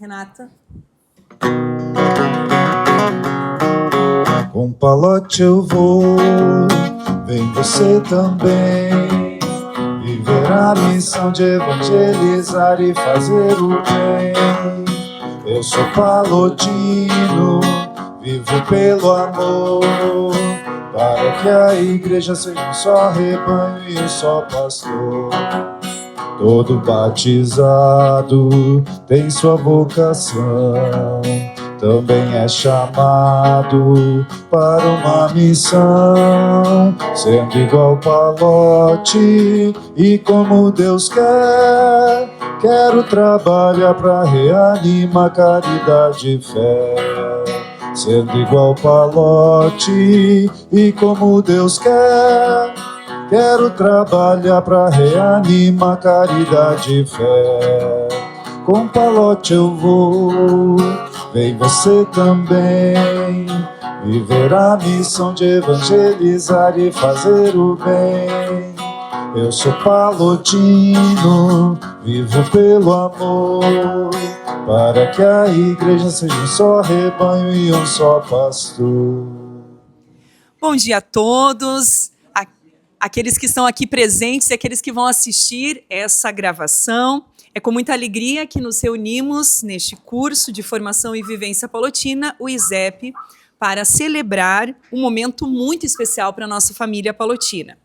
Renata. Com Palote eu vou, vem você também, viver a missão de evangelizar e fazer o bem. Eu sou palotino, vivo pelo amor, para que a igreja seja um só rebanho e um só pastor. Todo batizado tem sua vocação, também é chamado para uma missão, sendo igual Palote e como Deus quer. Quero trabalhar para reanimar caridade e fé, sendo igual Palote e como Deus quer. Quero trabalhar para reanimar caridade e fé. Com Palote eu vou, vem você também, viver a missão de evangelizar e fazer o bem. Eu sou palotino, vivo pelo amor, para que a igreja seja um só rebanho e um só pastor. Bom dia a todos, aqueles que estão aqui presentes e aqueles que vão assistir essa gravação. É com muita alegria que nos reunimos neste curso de formação e vivência palotina, o ISEP, para celebrar um momento muito especial para a nossa família palotina.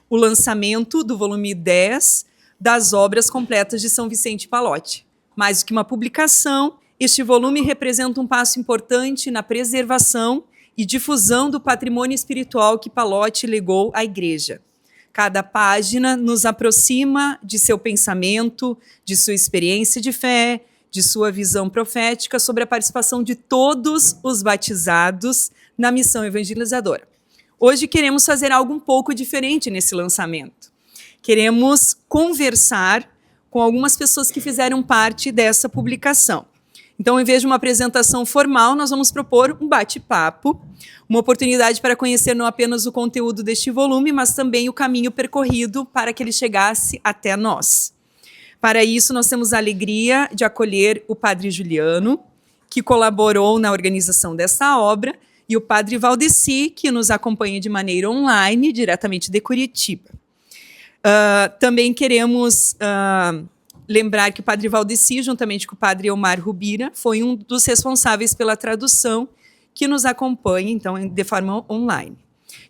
O lançamento do volume 10 das obras completas de São Vicente Pallotti. Mais do que uma publicação, este volume representa um passo importante na preservação e difusão do patrimônio espiritual que Pallotti legou à Igreja. Cada página nos aproxima de seu pensamento, de sua experiência de fé, de sua visão profética sobre a participação de todos os batizados na missão evangelizadora. Hoje queremos fazer algo um pouco diferente nesse lançamento. Queremos conversar com algumas pessoas que fizeram parte dessa publicação. Então, em vez de uma apresentação formal, nós vamos propor um bate-papo, uma oportunidade para conhecer não apenas o conteúdo deste volume, mas também o caminho percorrido para que ele chegasse até nós. Para isso, nós temos a alegria de acolher o Padre Juliano, que colaborou na organização dessa obra, e o Padre Valdeci, que nos acompanha de maneira online, diretamente de Curitiba. Também queremos lembrar que o Padre Valdeci, juntamente com o Padre Elmar Rubira, foi um dos responsáveis pela tradução, que nos acompanha, então, de forma online.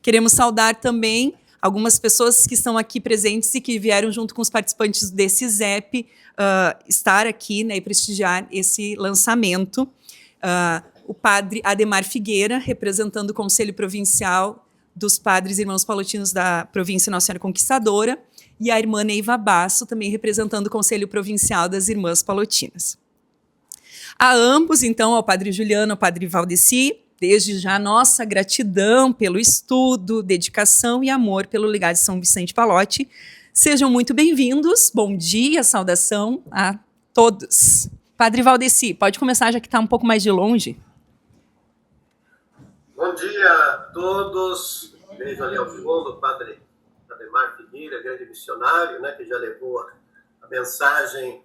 Queremos saudar também algumas pessoas que estão aqui presentes e que vieram junto com os participantes desse ZEP estar aqui, né, e prestigiar esse lançamento. O Padre Ademar Figueira, representando o Conselho Provincial dos Padres e Irmãos Palotinos da província Nossa Senhora Conquistadora, e a irmã Neiva Basso, também representando o Conselho Provincial das Irmãs Palotinas. A ambos, então, ao Padre Juliano, ao Padre Valdeci, desde já nossa gratidão pelo estudo, dedicação e amor pelo legado de São Vicente Pallotti. Sejam muito bem-vindos, bom dia, saudação a todos. Padre Valdeci, pode começar, já que está um pouco mais de longe. Bom dia a todos. Beijo ali ao fundo, o Padre Ademar Figueira, grande missionário, né, que já levou a mensagem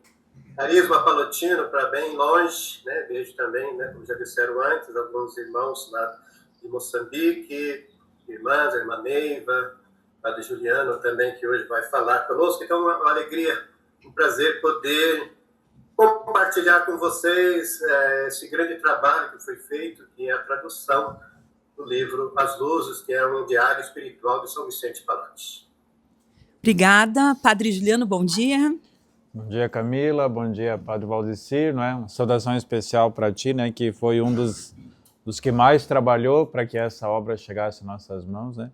Carisma Palotino para bem longe, né? Beijo também, né, como já disseram antes, alguns irmãos lá de Moçambique, irmãs, a irmã Neiva, Padre Juliano também, que hoje vai falar conosco. Então, uma alegria, um prazer poder compartilhar com vocês esse grande trabalho que foi feito, que é a tradução do livro As Luzes, que é um diário espiritual de São Vicente Pallotti. Obrigada. Padre Juliano, bom dia. Bom dia, Camila. Bom dia, Padre Valdeci. Não é? Uma saudação especial para ti, né, que foi um dos que mais trabalhou para que essa obra chegasse em nossas mãos, né?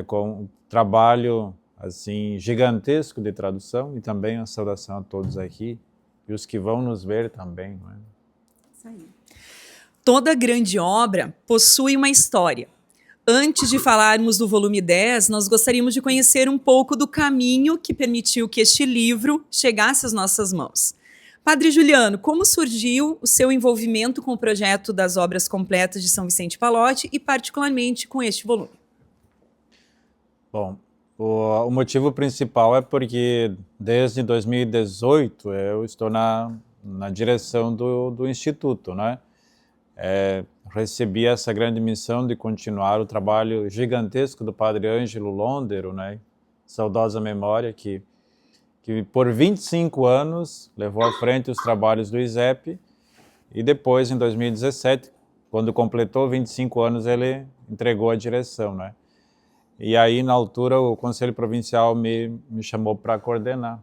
Com um trabalho assim gigantesco de tradução, e também uma saudação a todos aqui e os que vão nos ver também. Não é? Isso aí. Toda grande obra possui uma história. Antes de falarmos do volume 10, nós gostaríamos de conhecer um pouco do caminho que permitiu que este livro chegasse às nossas mãos. Padre Juliano, como surgiu o seu envolvimento com o projeto das obras completas de São Vicente Pallotti e particularmente com este volume? Bom, o motivo principal é porque desde 2018 eu estou na direção do Instituto, né? Recebi essa grande missão de continuar o trabalho gigantesco do Padre Ângelo Londero, né? Saudosa memória, que por 25 anos levou à frente os trabalhos do ISEP, e depois, em 2017, quando completou 25 anos, ele entregou a direção, né? E aí, na altura, o Conselho Provincial me chamou para coordenar.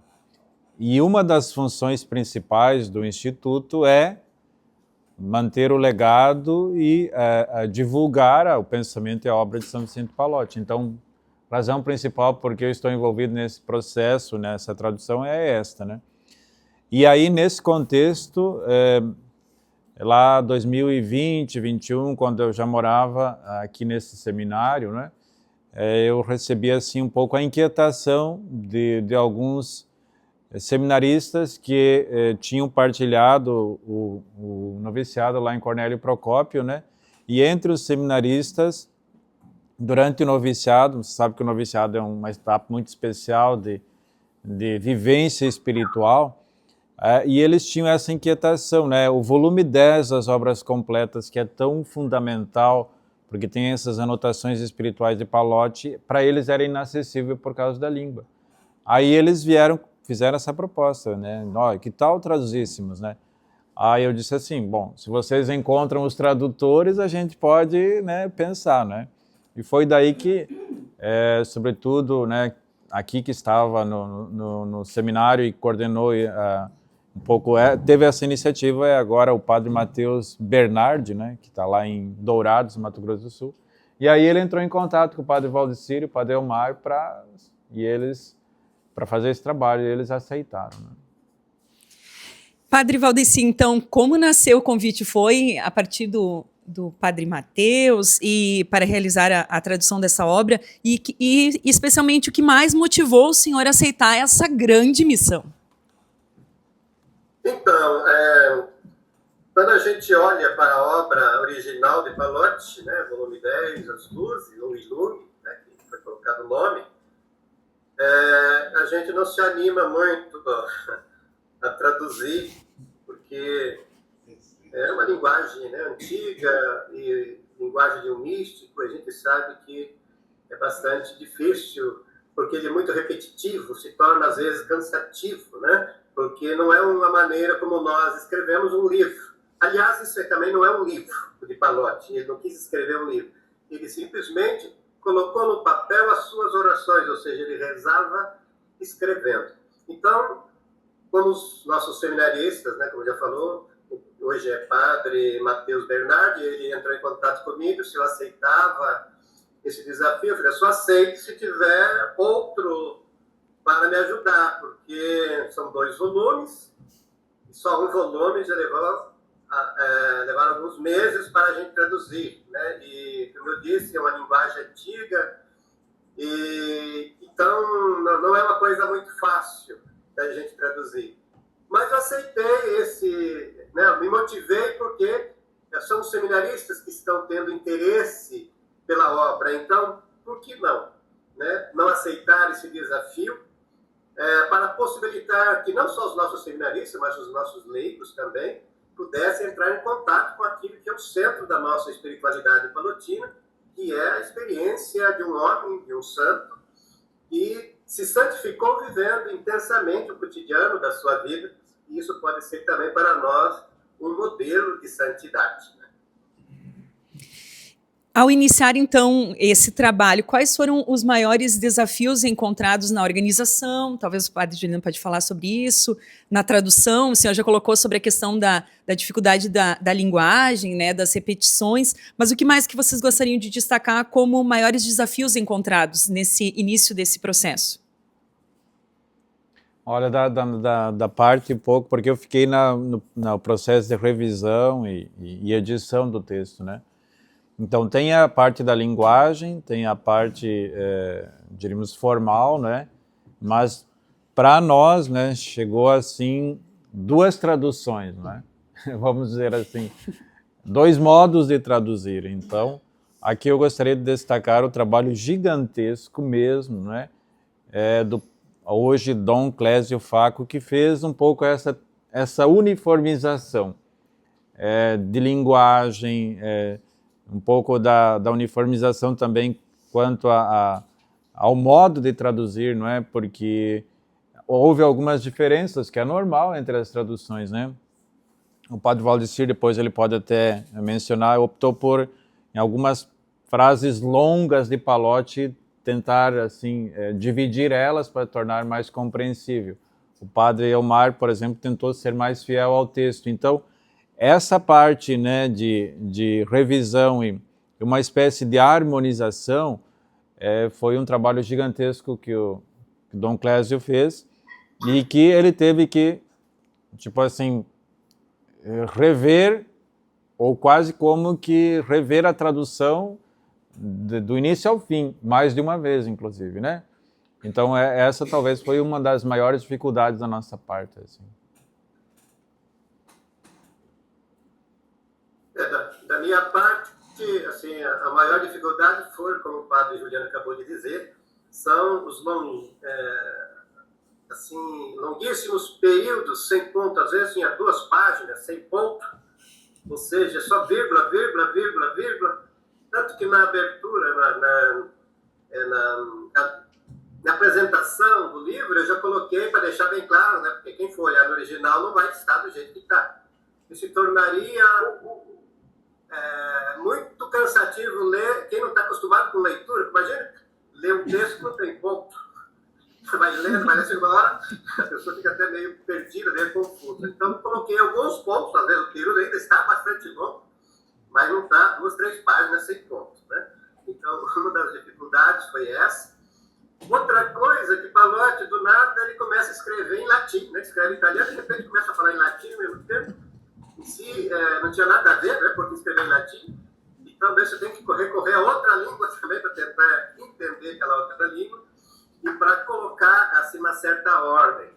E uma das funções principais do Instituto é manter o legado e divulgar o pensamento e a obra de São Vicente Pallotti. Então, a razão principal porque eu estou envolvido nesse processo, nessa tradução, é esta, né? E aí, nesse contexto, lá 2020, 2021, quando eu já morava aqui nesse seminário, né, eu recebi assim um pouco a inquietação de alguns seminaristas que tinham partilhado o noviciado lá em Cornélio Procópio, né? E entre os seminaristas, durante o noviciado, você sabe que o noviciado é uma etapa muito especial de vivência espiritual, e eles tinham essa inquietação, né? O volume 10 das obras completas, que é tão fundamental, porque tem essas anotações espirituais de Pallotti, para eles era inacessível por causa da língua. Aí eles fizeram essa proposta, né? Que tal traduzíssemos, né? Aí eu disse assim, bom, se vocês encontram os tradutores, a gente pode, né, pensar, né? E foi daí que, sobretudo, né, aqui que estava no seminário e coordenou um pouco, teve essa iniciativa, agora o Padre Matheus Bernardi, né, que está lá em Dourados, Mato Grosso do Sul. E aí ele entrou em contato com o Padre Valdecir e o Padre Elmar para fazer esse trabalho, e eles aceitaram, né? Padre Valdecir, então, como nasceu o convite? Foi a partir do Padre Matheus e para realizar a tradução dessa obra e especialmente o que mais motivou o senhor a aceitar essa grande missão? Então, quando a gente olha para a obra original de Pallotti, né, volume 10, As Luzes, ou Ilume, né, que foi colocado o nome, a gente não se anima muito a traduzir, porque é uma linguagem, né, antiga e linguagem de um místico. A gente sabe que é bastante difícil, porque ele é muito repetitivo, se torna às vezes cansativo, né? Porque não é uma maneira como nós escrevemos um livro. Aliás, isso também não é um livro de Pallotti, ele não quis escrever um livro, ele simplesmente colocou no papel as suas orações, ou seja, ele rezava escrevendo. Então, como os nossos seminaristas, né, como já falou, hoje é Padre Matheus Bernardi, ele entrou em contato comigo se eu aceitava esse desafio. Eu falei, eu só aceito se tiver outro para me ajudar, porque são 2 volumes, e só um volume já levaram alguns meses para a gente traduzir, né? E, como eu disse, é uma linguagem antiga, e então não é uma coisa muito fácil da gente traduzir. Mas eu aceitei né, me motivei porque são os seminaristas que estão tendo interesse pela obra, então, por que não? Né? Não aceitar esse desafio para possibilitar que não só os nossos seminaristas, mas os nossos leigos também pudessem entrar em contato com aquilo que é o centro da nossa espiritualidade pallotina, que é a experiência de um homem, de um santo, que se santificou vivendo intensamente o cotidiano da sua vida, e isso pode ser também para nós um modelo de santidade. Ao iniciar, então, esse trabalho, quais foram os maiores desafios encontrados na organização? Talvez o padre Juliano pode falar sobre isso. Na tradução, o senhor já colocou sobre a questão da dificuldade da linguagem, né, das repetições, mas o que mais que vocês gostariam de destacar como maiores desafios encontrados nesse início desse processo? Olha, da parte um pouco, porque eu fiquei no processo de revisão e edição do texto, né? Então, tem a parte da linguagem, tem a parte, diríamos, formal, né? Mas, para nós, né, chegou, assim, 2 traduções, né? Vamos dizer assim, 2 modos de traduzir. Então, aqui eu gostaria de destacar o trabalho gigantesco mesmo, né? Hoje, Dom Clésio Faco, que fez um pouco essa essa uniformização de linguagem, um pouco da uniformização também quanto ao modo de traduzir, não é? Porque houve algumas diferenças, que é normal entre as traduções, né? O padre Valdecir, depois ele pode até mencionar, optou por, em algumas frases longas de Pallotti, tentar assim dividir elas para tornar mais compreensível. O padre Elmar, por exemplo, tentou ser mais fiel ao texto. Então, essa parte, né, de revisão e uma espécie de harmonização foi um trabalho gigantesco que o Dom Clésio fez e que ele teve que, tipo assim, rever, ou quase como que rever a tradução do início ao fim, mais de uma vez, inclusive, né? Então, essa talvez foi uma das maiores dificuldades da nossa parte, assim. Da minha parte, assim, a maior dificuldade foi, como o padre Juliano acabou de dizer, são os longuíssimos períodos sem ponto, às vezes tinha 2 páginas sem ponto, ou seja, só vírgula, vírgula, vírgula, vírgula, tanto que na abertura, na apresentação do livro, eu já coloquei para deixar bem claro, né, porque quem for olhar no original não vai estar do jeito que está. Isso se tornaria muito cansativo ler, quem não está acostumado com leitura, imagina, ler um texto que não tem ponto. Você vai lendo, vai lendo, uma hora, a pessoa fica até meio perdida, meio confusa. Então, coloquei alguns pontos, às vezes o período ainda está bastante longo, mas não está 2, 3 páginas sem pontos, né? Então, uma das dificuldades foi essa. Outra coisa, que Pallotti, do nada, ele começa a escrever em latim, né? Escreve em italiano, de repente começa a falar em latim ao mesmo tempo. Se não tinha nada a ver, né, porque escrever em latim. Então, você tem que recorrer a outra língua também para tentar entender aquela outra língua e para colocar assim uma certa ordem.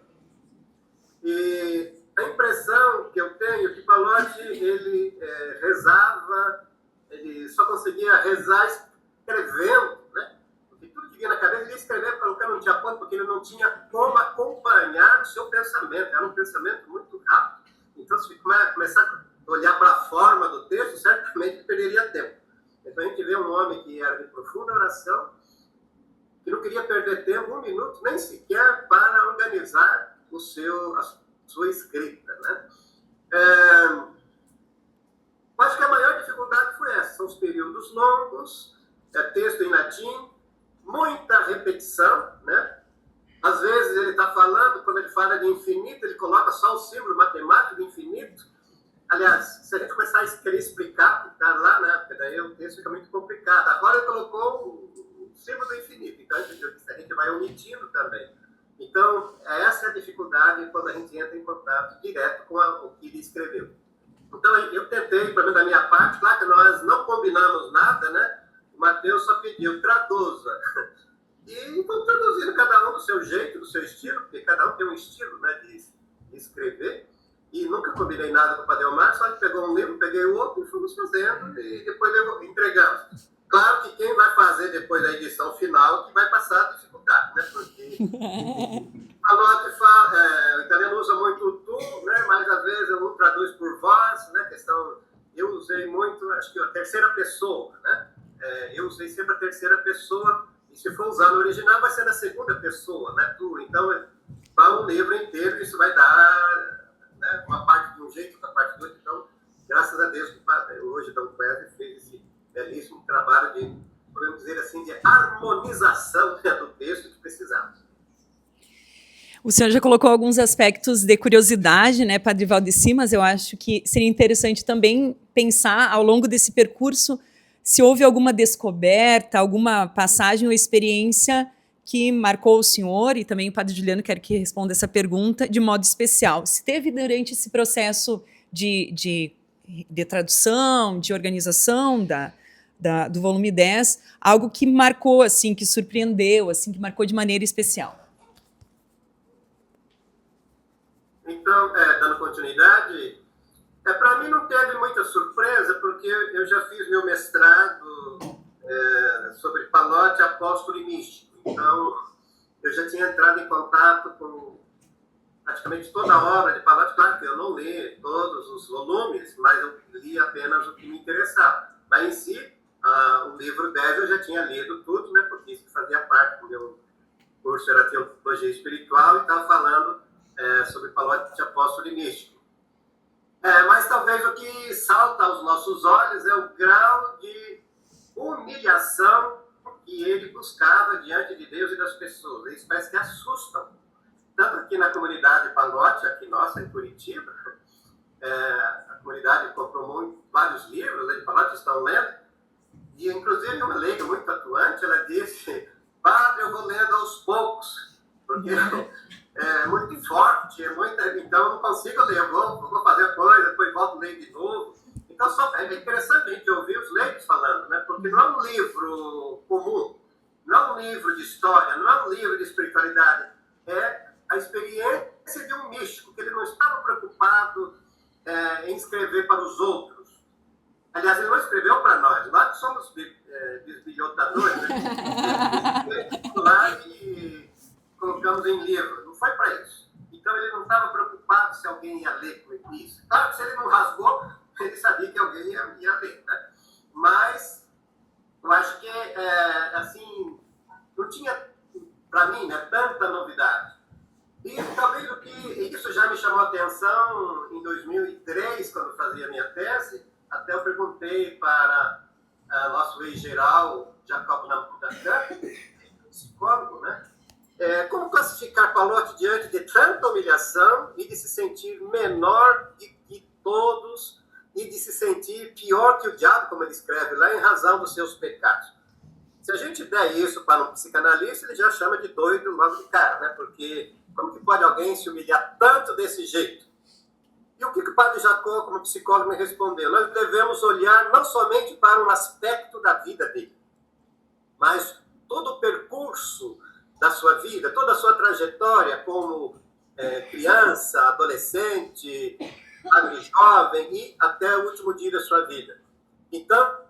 E a impressão que eu tenho é que Pallotti, ele rezava, ele só conseguia rezar escrevendo, né? Porque tudo que vinha na cabeça ele ia escrevendo, colocando não tinha ponto, porque ele não tinha como acompanhar o seu pensamento. Era um pensamento muito rápido. Então, se começar a olhar para a forma do texto, certamente perderia tempo. Então, a gente vê um homem que era de profunda oração, que não queria perder tempo, 1 minuto, nem sequer para organizar a sua escrita, né? Acho que a maior dificuldade foi essa, são os períodos longos, texto em latim, muita repetição, né? Às vezes ele está falando, quando ele fala de infinito, ele coloca só o símbolo matemático de infinito. Aliás, se a gente começar a explicar o que está lá, né? Porque daí o texto fica muito complicado. Agora ele colocou o símbolo do infinito, então a gente vai omitindo também. Então, essa é a dificuldade quando a gente entra em contato direto com o que ele escreveu. Então, eu tentei, pelo menos da minha parte, claro que nós não combinamos nada, né? O Mateus só pediu, traduza. E vamos traduzindo cada um do seu jeito, do seu estilo, porque cada um tem um estilo, né, de escrever. E nunca combinei nada com o Padre Elmar, só que pegou um livro, peguei o outro e fomos fazendo, e depois entregamos. Claro que quem vai fazer depois da edição final que vai passar a dificuldade, né? Porque Pallotti fala, o italiano usa muito o tu, né? Mas às vezes eu não traduz por voz, né? Eu usei muito, acho que a terceira pessoa, né? Eu usei sempre a terceira pessoa, e se for usar no original vai ser na segunda pessoa, né? Tu. Então, vai um livro inteiro e isso vai dar, né, uma parte de um jeito, outra parte do outro. Então, graças a Deus que hoje Dom Clésio fez esse belíssimo trabalho de, podemos dizer assim, de harmonização, né, do texto que precisamos. O senhor já colocou alguns aspectos de curiosidade, né, Padre Valdecir, mas eu acho que seria interessante também pensar ao longo desse percurso se houve alguma descoberta, alguma passagem ou experiência que marcou o senhor, e também o Padre Juliano quer que responda essa pergunta de modo especial. Se teve durante esse processo de tradução, de organização do volume 10, algo que marcou, assim, que surpreendeu, assim, que marcou de maneira especial. Então, dando continuidade, para mim não teve muita surpresa, porque eu já fiz meu mestrado sobre Pallotti, apóstolo e místico. Então, eu já tinha entrado em contato com praticamente toda a obra de Pavarotti. Claro que eu não li todos os volumes, mas eu li apenas o que me interessava. Mas em si, o livro 10 eu já tinha lido tudo, né, porque isso fazia parte do meu curso, era Teologia Espiritual, e estava falando sobre Pavarotti apóstolo e místico. Mas talvez o que salta aos nossos olhos é o grau de humilhação que ele buscava diante de Deus e das pessoas. Isso parece que assustam. Tanto aqui na comunidade Palotti, aqui nossa, em Curitiba, a comunidade comprou vários livros, né, de Palotti, estão lendo, e inclusive uma leiga muito atuante, ela disse: padre, eu vou lendo aos poucos, porque é muito forte, então eu não consigo ler, eu vou fazer coisa, depois volto a ler de novo. Então é interessante a gente ouvir os leigos falando, né? Porque não é um livro comum, não é um livro de história, não é um livro de espiritualidade, é a experiência de um místico, que ele não estava preocupado em escrever para os outros. Aliás, ele não escreveu para nós que somos bisbilhotadores, né? Lá e colocamos em livro, não foi para isso. Então ele não estava preocupado se alguém ia ler com isso. Claro que se ele não rasgou, ele sabia que alguém ia ler, né? Mas eu acho que, assim, não tinha, para mim, né, tanta novidade. E talvez isso já me chamou a atenção em 2003, quando eu fazia a minha tese. Até eu perguntei para nosso ex-geral, Jacob Nabucodonosor, psicólogo, né? Como classificar Palotti diante de tanta humilhação e de se sentir menor que todos e de se sentir pior que o diabo, como ele escreve lá, em razão dos seus pecados? Se a gente der isso para um psicanalista, ele já chama de doido logo de cara, né? Porque como que pode alguém se humilhar tanto desse jeito? E o que o padre Jacó, como psicólogo, me respondeu? Nós devemos olhar não somente para um aspecto da vida dele, mas todo o percurso da sua vida, toda a sua trajetória como criança, adolescente, jovem e até o último dia da sua vida. Então,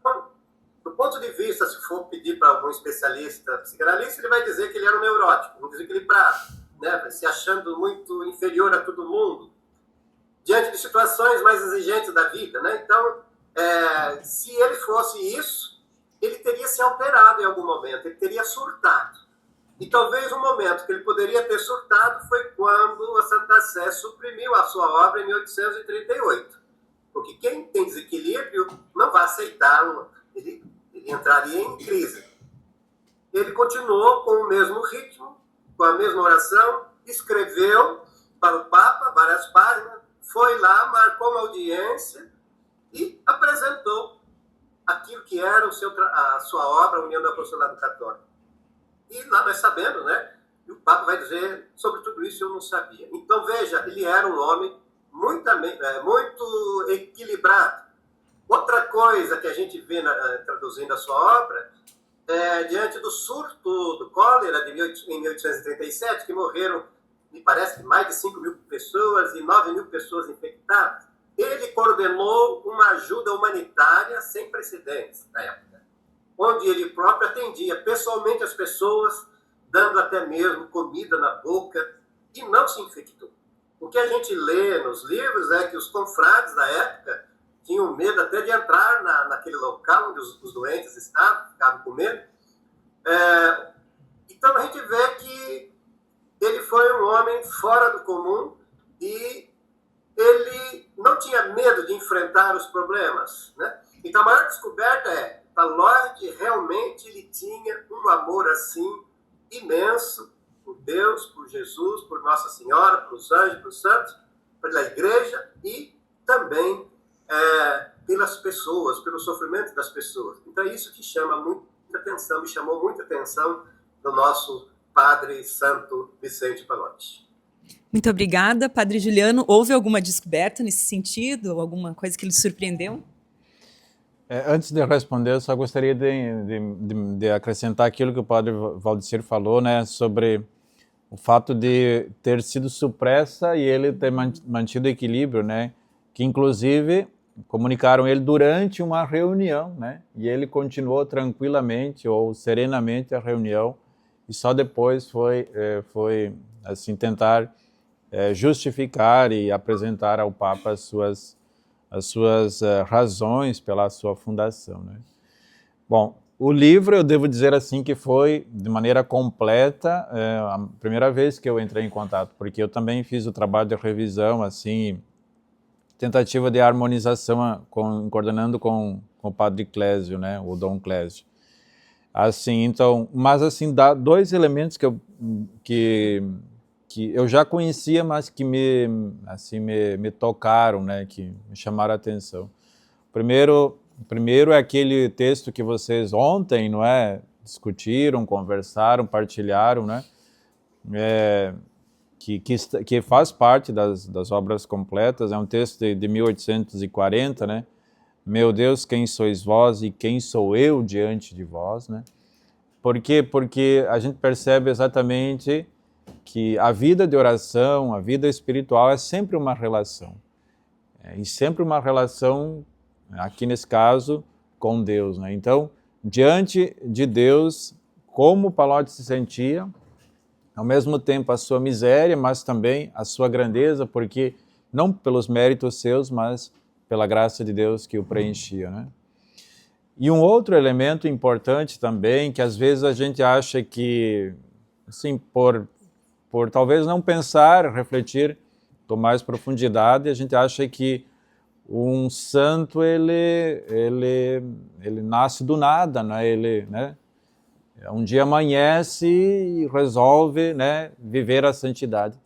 do ponto de vista, se for pedir para algum especialista psicanalista, ele vai dizer que ele era um neurótico, um desequilibrado, né? Se achando muito inferior a todo mundo, diante de situações mais exigentes da vida, né? Então, se ele fosse isso, ele teria se alterado em algum momento, ele teria surtado. E talvez um momento que ele poderia ter surtado foi quando a Santa Sé suprimiu a sua obra em 1838. Porque quem tem desequilíbrio não vai aceitar, ele entraria em crise. Ele continuou com o mesmo ritmo, com a mesma oração, escreveu para o Papa várias páginas, foi lá, marcou uma audiência e apresentou aquilo que era a sua obra, a União do Apostolado Católico. E lá nós sabemos, né? E o Papa vai dizer, sobre tudo isso eu não sabia. Então, veja, ele era um homem muito equilibrado. Outra coisa que a gente vê traduzindo a sua obra, diante do surto do cólera em 1837, que morreram, me parece, mais de 5.000 pessoas e 9.000 pessoas infectadas, ele coordenou uma ajuda humanitária sem precedentes na época, onde ele próprio atendia pessoalmente as pessoas, dando até mesmo comida na boca, e não se infectou. O que a gente lê nos livros é que os confrades da época tinham medo até de entrar naquele local onde os doentes estavam, ficavam com medo. Então a gente vê que ele foi um homem fora do comum e ele não tinha medo de enfrentar os problemas, né? Então a maior descoberta Palotti realmente ele tinha um amor assim imenso por Deus, por Jesus, por Nossa Senhora, pelos anjos, pelos santos, pela igreja e também pelas pessoas, pelo sofrimento das pessoas. Então é isso que chama muita atenção, me chamou muita atenção do nosso Padre Santo Vicente Palotti. Muito obrigada, Padre Juliano. Houve alguma descoberta nesse sentido? Alguma coisa que lhe surpreendeu? Antes de responder, eu só gostaria de acrescentar aquilo que o Padre Valdecir falou, né, sobre o fato de ter sido supressa e ele ter mantido equilíbrio, né, que inclusive comunicaram ele durante uma reunião, né, e ele continuou tranquilamente ou serenamente a reunião e só depois foi assim tentar justificar e apresentar ao Papa as suas razões pela sua fundação, né? Bom, o livro, eu devo dizer assim, que foi de maneira completa a primeira vez que eu entrei em contato, porque eu também fiz o trabalho de revisão, assim, tentativa de harmonização, coordenando com o padre Clésio, né, o Dom Clésio. Assim, então, mas assim, dá dois elementos que eu já conhecia, mas que me tocaram, né, que me chamaram a atenção. Primeiro é aquele texto que vocês ontem, não é, discutiram, conversaram, partilharam, né, que faz parte das obras completas. É um texto de 1840, né? Meu Deus, quem sois vós e quem sou eu diante de vós, né? Por quê? Porque a gente percebe exatamente que a vida de oração, a vida espiritual é sempre uma relação. E sempre uma relação, aqui nesse caso, com Deus, né? Então, diante de Deus, como Pallotti se sentia, ao mesmo tempo a sua miséria, mas também a sua grandeza, porque não pelos méritos seus, mas pela graça de Deus que o preenchia, né? E um outro elemento importante também, que às vezes a gente acha que, assim, por talvez não pensar, refletir com mais profundidade, a gente acha que um santo, ele nasce do nada, né? Um dia amanhece e resolve, né, viver a santidade.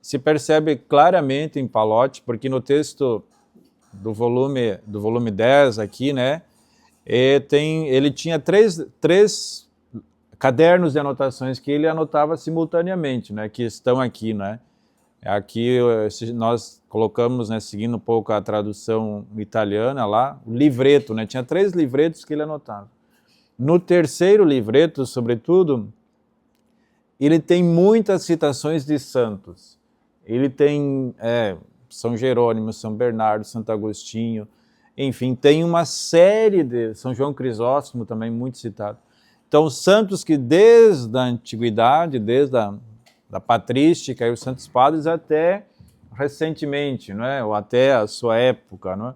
Se percebe claramente em Pallotti, porque no texto do volume 10 aqui, né, ele tinha três cadernos de anotações que ele anotava simultaneamente, né, que estão aqui, né. Aqui nós colocamos, né, seguindo um pouco a tradução italiana lá, o livreto, né, tinha 3 livretos que ele anotava. No terceiro livreto, sobretudo, ele tem muitas citações de santos. Ele tem São Jerônimo, São Bernardo, Santo Agostinho, enfim, tem uma série de... São João Crisóstomo também, muito citado. Então, santos que desde a antiguidade, desde a patrística e os santos padres até recentemente, não é? Ou até a sua época, não é?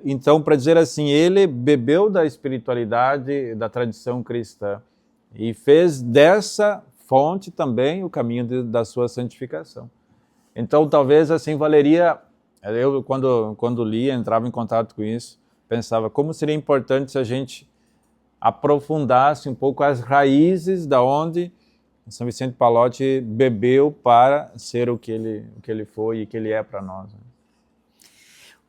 Então, para dizer assim, ele bebeu da espiritualidade da tradição cristã e fez dessa fonte também o caminho da sua santificação. Então, talvez assim valeria, eu quando lia, entrava em contato com isso, pensava como seria importante se a gente aprofundasse um pouco as raízes da onde São Vicente Pallotti bebeu para ser o que ele foi e que ele é para nós.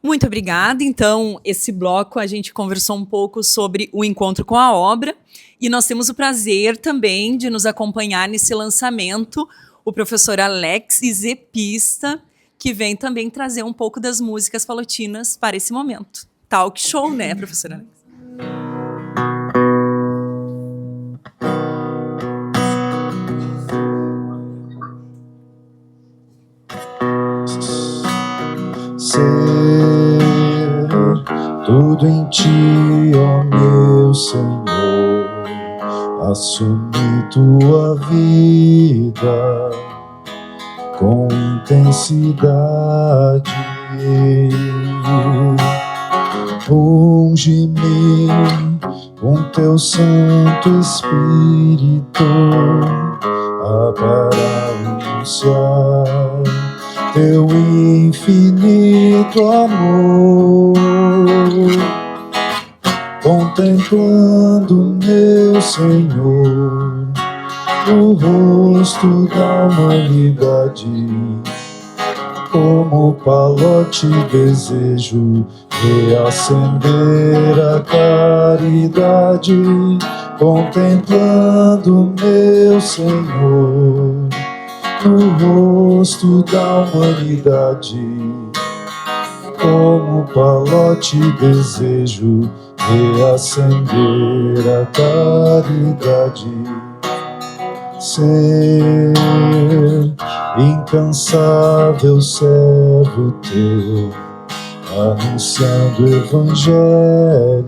Muito obrigada. Então, esse bloco a gente conversou um pouco sobre o encontro com a obra e nós temos o prazer também de nos acompanhar nesse lançamento o professor Alex Zepista, que vem também trazer um pouco das músicas pallotinas para esse momento. Talk show, né, professor Alex? Ser tudo em ti, ó meu Senhor, assumir tua vida com intensidade. Unge-me com teu Santo Espírito, para anunciar teu infinito amor, contemplando, meu Senhor, o rosto da humanidade. Como Pallotti desejo reacender a caridade, contemplando, meu Senhor, no rosto da humanidade. Como Pallotti desejo reacender a caridade. Ser incansável servo teu, anunciando o Evangelho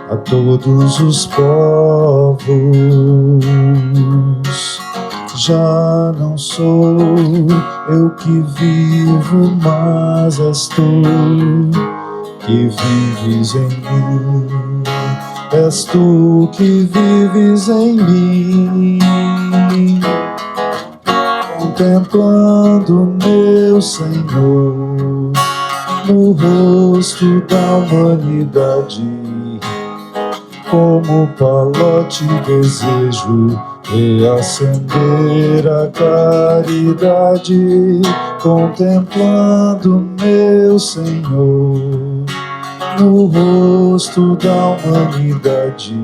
a todos os povos. Já não sou eu que vivo, mas és tu que vives em mim. És tu que vives em mim. Contemplando meu Senhor no rosto da humanidade, como palote desejo reacender a caridade. Contemplando meu Senhor no rosto da humanidade,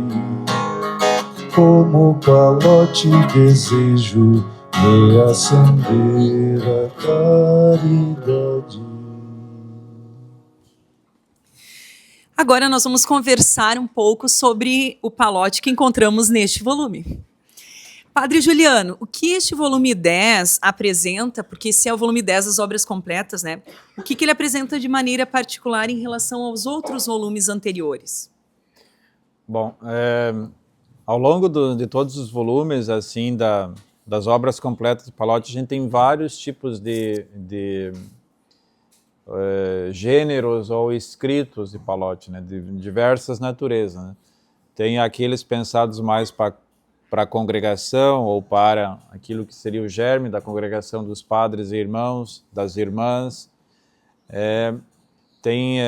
como palote desejo reacender a caridade. Agora nós vamos conversar um pouco sobre o palote que encontramos neste volume. Padre Juliano, o que este volume 10 apresenta, porque esse é o volume 10 das obras completas, né? O que ele apresenta de maneira particular em relação aos outros volumes anteriores? Bom, ao longo de todos os volumes, assim, das obras completas do Palotti, a gente tem vários tipos de gêneros ou escritos de Palotti, né, de diversas naturezas, né? Tem aqueles pensados mais para a congregação ou para aquilo que seria o germe da congregação dos padres e irmãos, das irmãs. Tem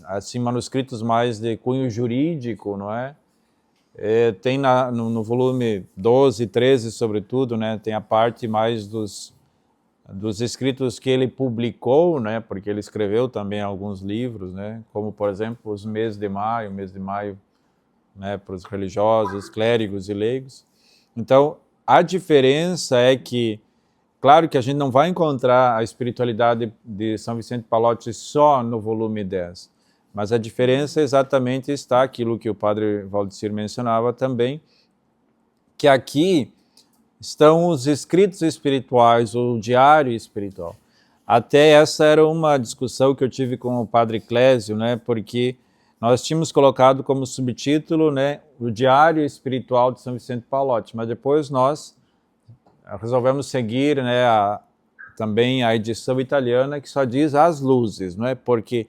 assim, manuscritos mais de cunho jurídico, não é? Tem no volume 12 e 13, sobretudo, né, tem a parte mais dos escritos que ele publicou, né, porque ele escreveu também alguns livros, né, como, por exemplo, o mês de maio, né, para os religiosos, clérigos e leigos. Então, a diferença é que, claro que a gente não vai encontrar a espiritualidade de São Vicente Palotti só no volume 10, mas a diferença exatamente está aquilo que o padre Valdecir mencionava também, que aqui estão os escritos espirituais, ou o diário espiritual. Até essa era uma discussão que eu tive com o padre Clésio, né, porque nós tínhamos colocado como subtítulo, né, o Diário Espiritual de São Vicente Palotti, mas depois nós resolvemos seguir, né, também a edição italiana que só diz as luzes, não é? Porque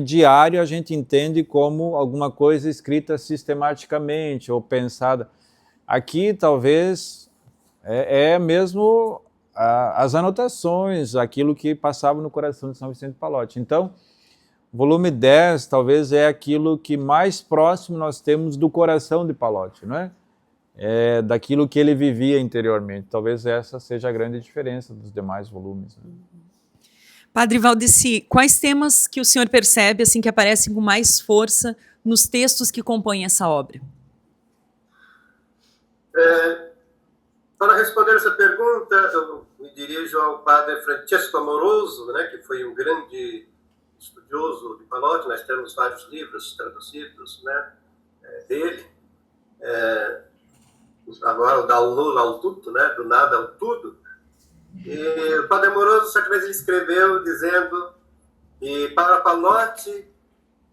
diário a gente entende como alguma coisa escrita sistematicamente ou pensada. Aqui talvez mesmo as anotações, aquilo que passava no coração de São Vicente Palotti. Então, volume 10 talvez é aquilo que mais próximo nós temos do coração de Palotti, não é? Daquilo que ele vivia interiormente. Talvez essa seja a grande diferença dos demais volumes, né? Padre Valdecir, quais temas que o senhor percebe assim que aparecem com mais força nos textos que compõem essa obra? Para responder essa pergunta, eu me dirijo ao padre Francesco Amoroso, né, que foi um grande estudioso de Palotti. Nós temos vários livros traduzidos, né, dele. Agora o Dal Nulla ao Tutto, né, do nada ao tudo. E o padre Amoroso, certa vez, ele escreveu dizendo que para Palotti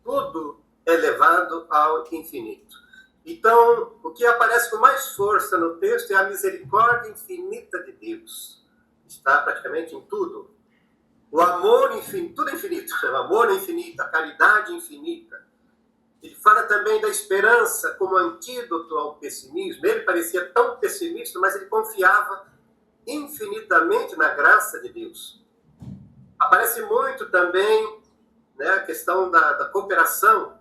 tudo é levado ao infinito. Então, o que aparece com mais força no texto é a misericórdia infinita de Deus. Está praticamente em tudo. O amor infinito, tudo é infinito. O amor é infinito, a caridade infinita. Ele fala também da esperança como antídoto ao pessimismo. Ele parecia tão pessimista, mas ele confiava infinitamente na graça de Deus. Aparece muito também, né, a questão da cooperação,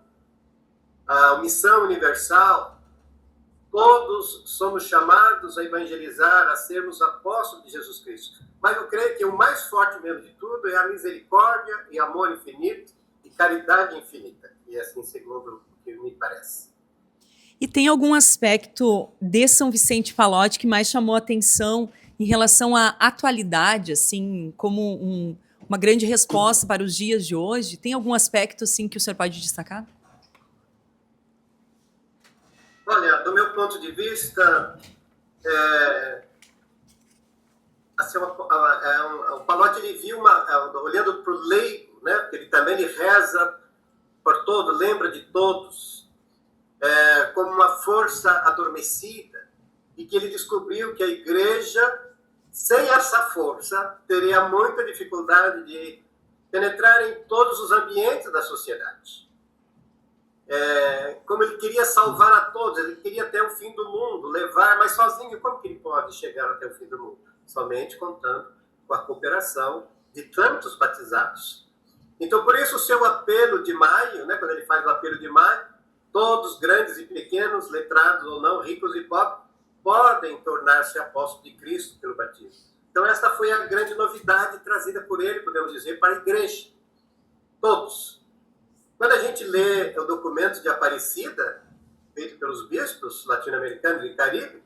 a missão universal. Todos somos chamados a evangelizar, a sermos apóstolos de Jesus Cristo. Mas eu creio que o mais forte mesmo de tudo é a misericórdia e amor infinito e caridade infinita. E assim, segundo o que me parece. E tem algum aspecto de São Vicente Palotti que mais chamou a atenção em relação à atualidade, assim, como uma grande resposta para os dias de hoje? Tem algum aspecto assim que o senhor pode destacar? Olha, do meu ponto de vista, assim, o Palotti, ele viu olhando para o leigo, né? Porque ele reza por todo, lembra de todos, como uma força adormecida. e que ele descobriu que a igreja, sem essa força, teria muita dificuldade de penetrar em todos os ambientes da sociedade. Como ele queria salvar a todos, ele queria até o fim do mundo, levar, mas sozinho, como que ele pode chegar até o fim do mundo? Somente contando com a cooperação de tantos batizados. Então, por isso, o seu apelo de maio, né, quando ele faz o apelo de maio, todos, grandes e pequenos, letrados ou não, ricos e pobres, podem tornar-se apóstolos de Cristo pelo batismo. Então, esta foi a grande novidade trazida por ele, podemos dizer, para a igreja. Todos. Quando a gente lê o documento de Aparecida, feito pelos bispos latino-americanos e Caribe,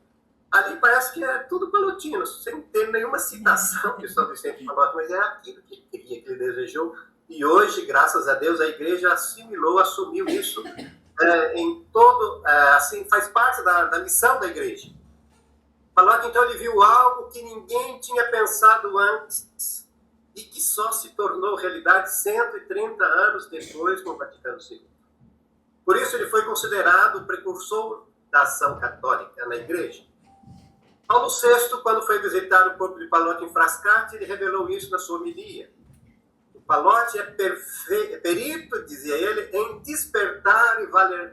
ali parece que é tudo palotino, sem ter nenhuma citação de São Vicente de Pallotti, mas é aquilo que ele queria, que ele desejou. E hoje, graças a Deus, a igreja assimilou, assumiu isso em todo, assim, faz parte da missão da igreja. Pallotti, então, ele viu algo que ninguém tinha pensado antes e que só se tornou realidade 130 anos depois com o Vaticano II. Por isso, ele foi considerado o precursor da ação católica na igreja. Paulo VI, quando foi visitar o corpo de Pallotti em Frascati, ele revelou isso na sua homilia. O Pallotti é perito, dizia ele, em despertar e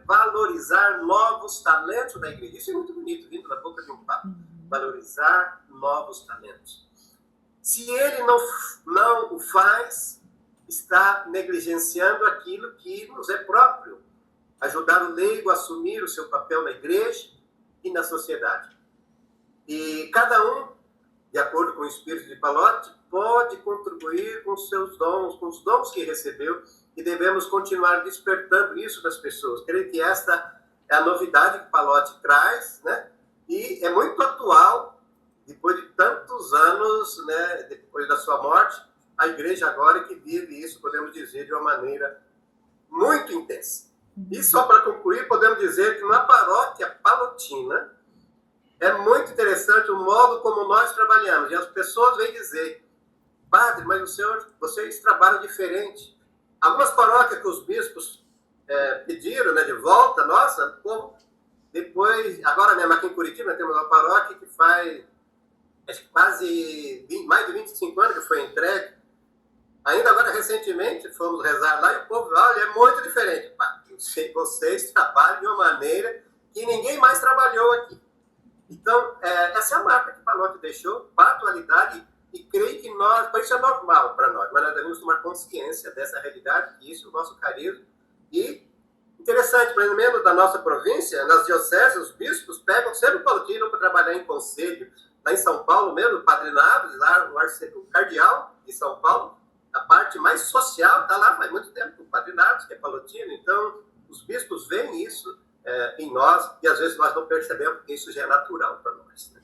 valorizar novos talentos da igreja. Isso é muito bonito, vindo da boca de um papa. Valorizar novos talentos. Se ele não o faz, está negligenciando aquilo que nos é próprio. Ajudar o leigo a assumir o seu papel na igreja e na sociedade. E cada um, de acordo com o espírito de Pallotti, pode contribuir com os seus dons, com os dons que recebeu, e devemos continuar despertando isso das pessoas. Creio que esta é a novidade que Pallotti traz, né? E é muito atual, depois de tantos anos, né, depois da sua morte, a igreja agora que vive isso, podemos dizer, de uma maneira muito intensa. E só para concluir, podemos dizer que na paróquia pallotina é muito interessante o modo como nós trabalhamos. E as pessoas vêm dizer, padre, mas vocês trabalham diferente. Algumas paróquias que os bispos pediram, né, de volta, nossa, como depois, agora mesmo aqui em Curitiba, nós temos uma paróquia que faz quase mais de 25 anos que foi entregue. Ainda agora, recentemente, fomos rezar lá e o povo, olha, é muito diferente, padre. Vocês trabalham de uma maneira que ninguém mais trabalhou aqui. Então, essa é a marca que Pallotti deixou para a atualidade e creio que nós, por isso é normal para nós, mas nós devemos tomar consciência dessa realidade, que isso é o nosso carisma. E interessante, por exemplo, da nossa província, nas dioceses, os bispos pegam sempre o pallotino para trabalhar em conselho. Lá em São Paulo mesmo, o Padre Naves, lá o cardeal de São Paulo, a parte mais social está lá faz muito tempo, o Padre Naves, que é pallotino. Então, os bispos veem isso em nós, e às vezes nós não percebemos, porque isso já é natural para nós. Né?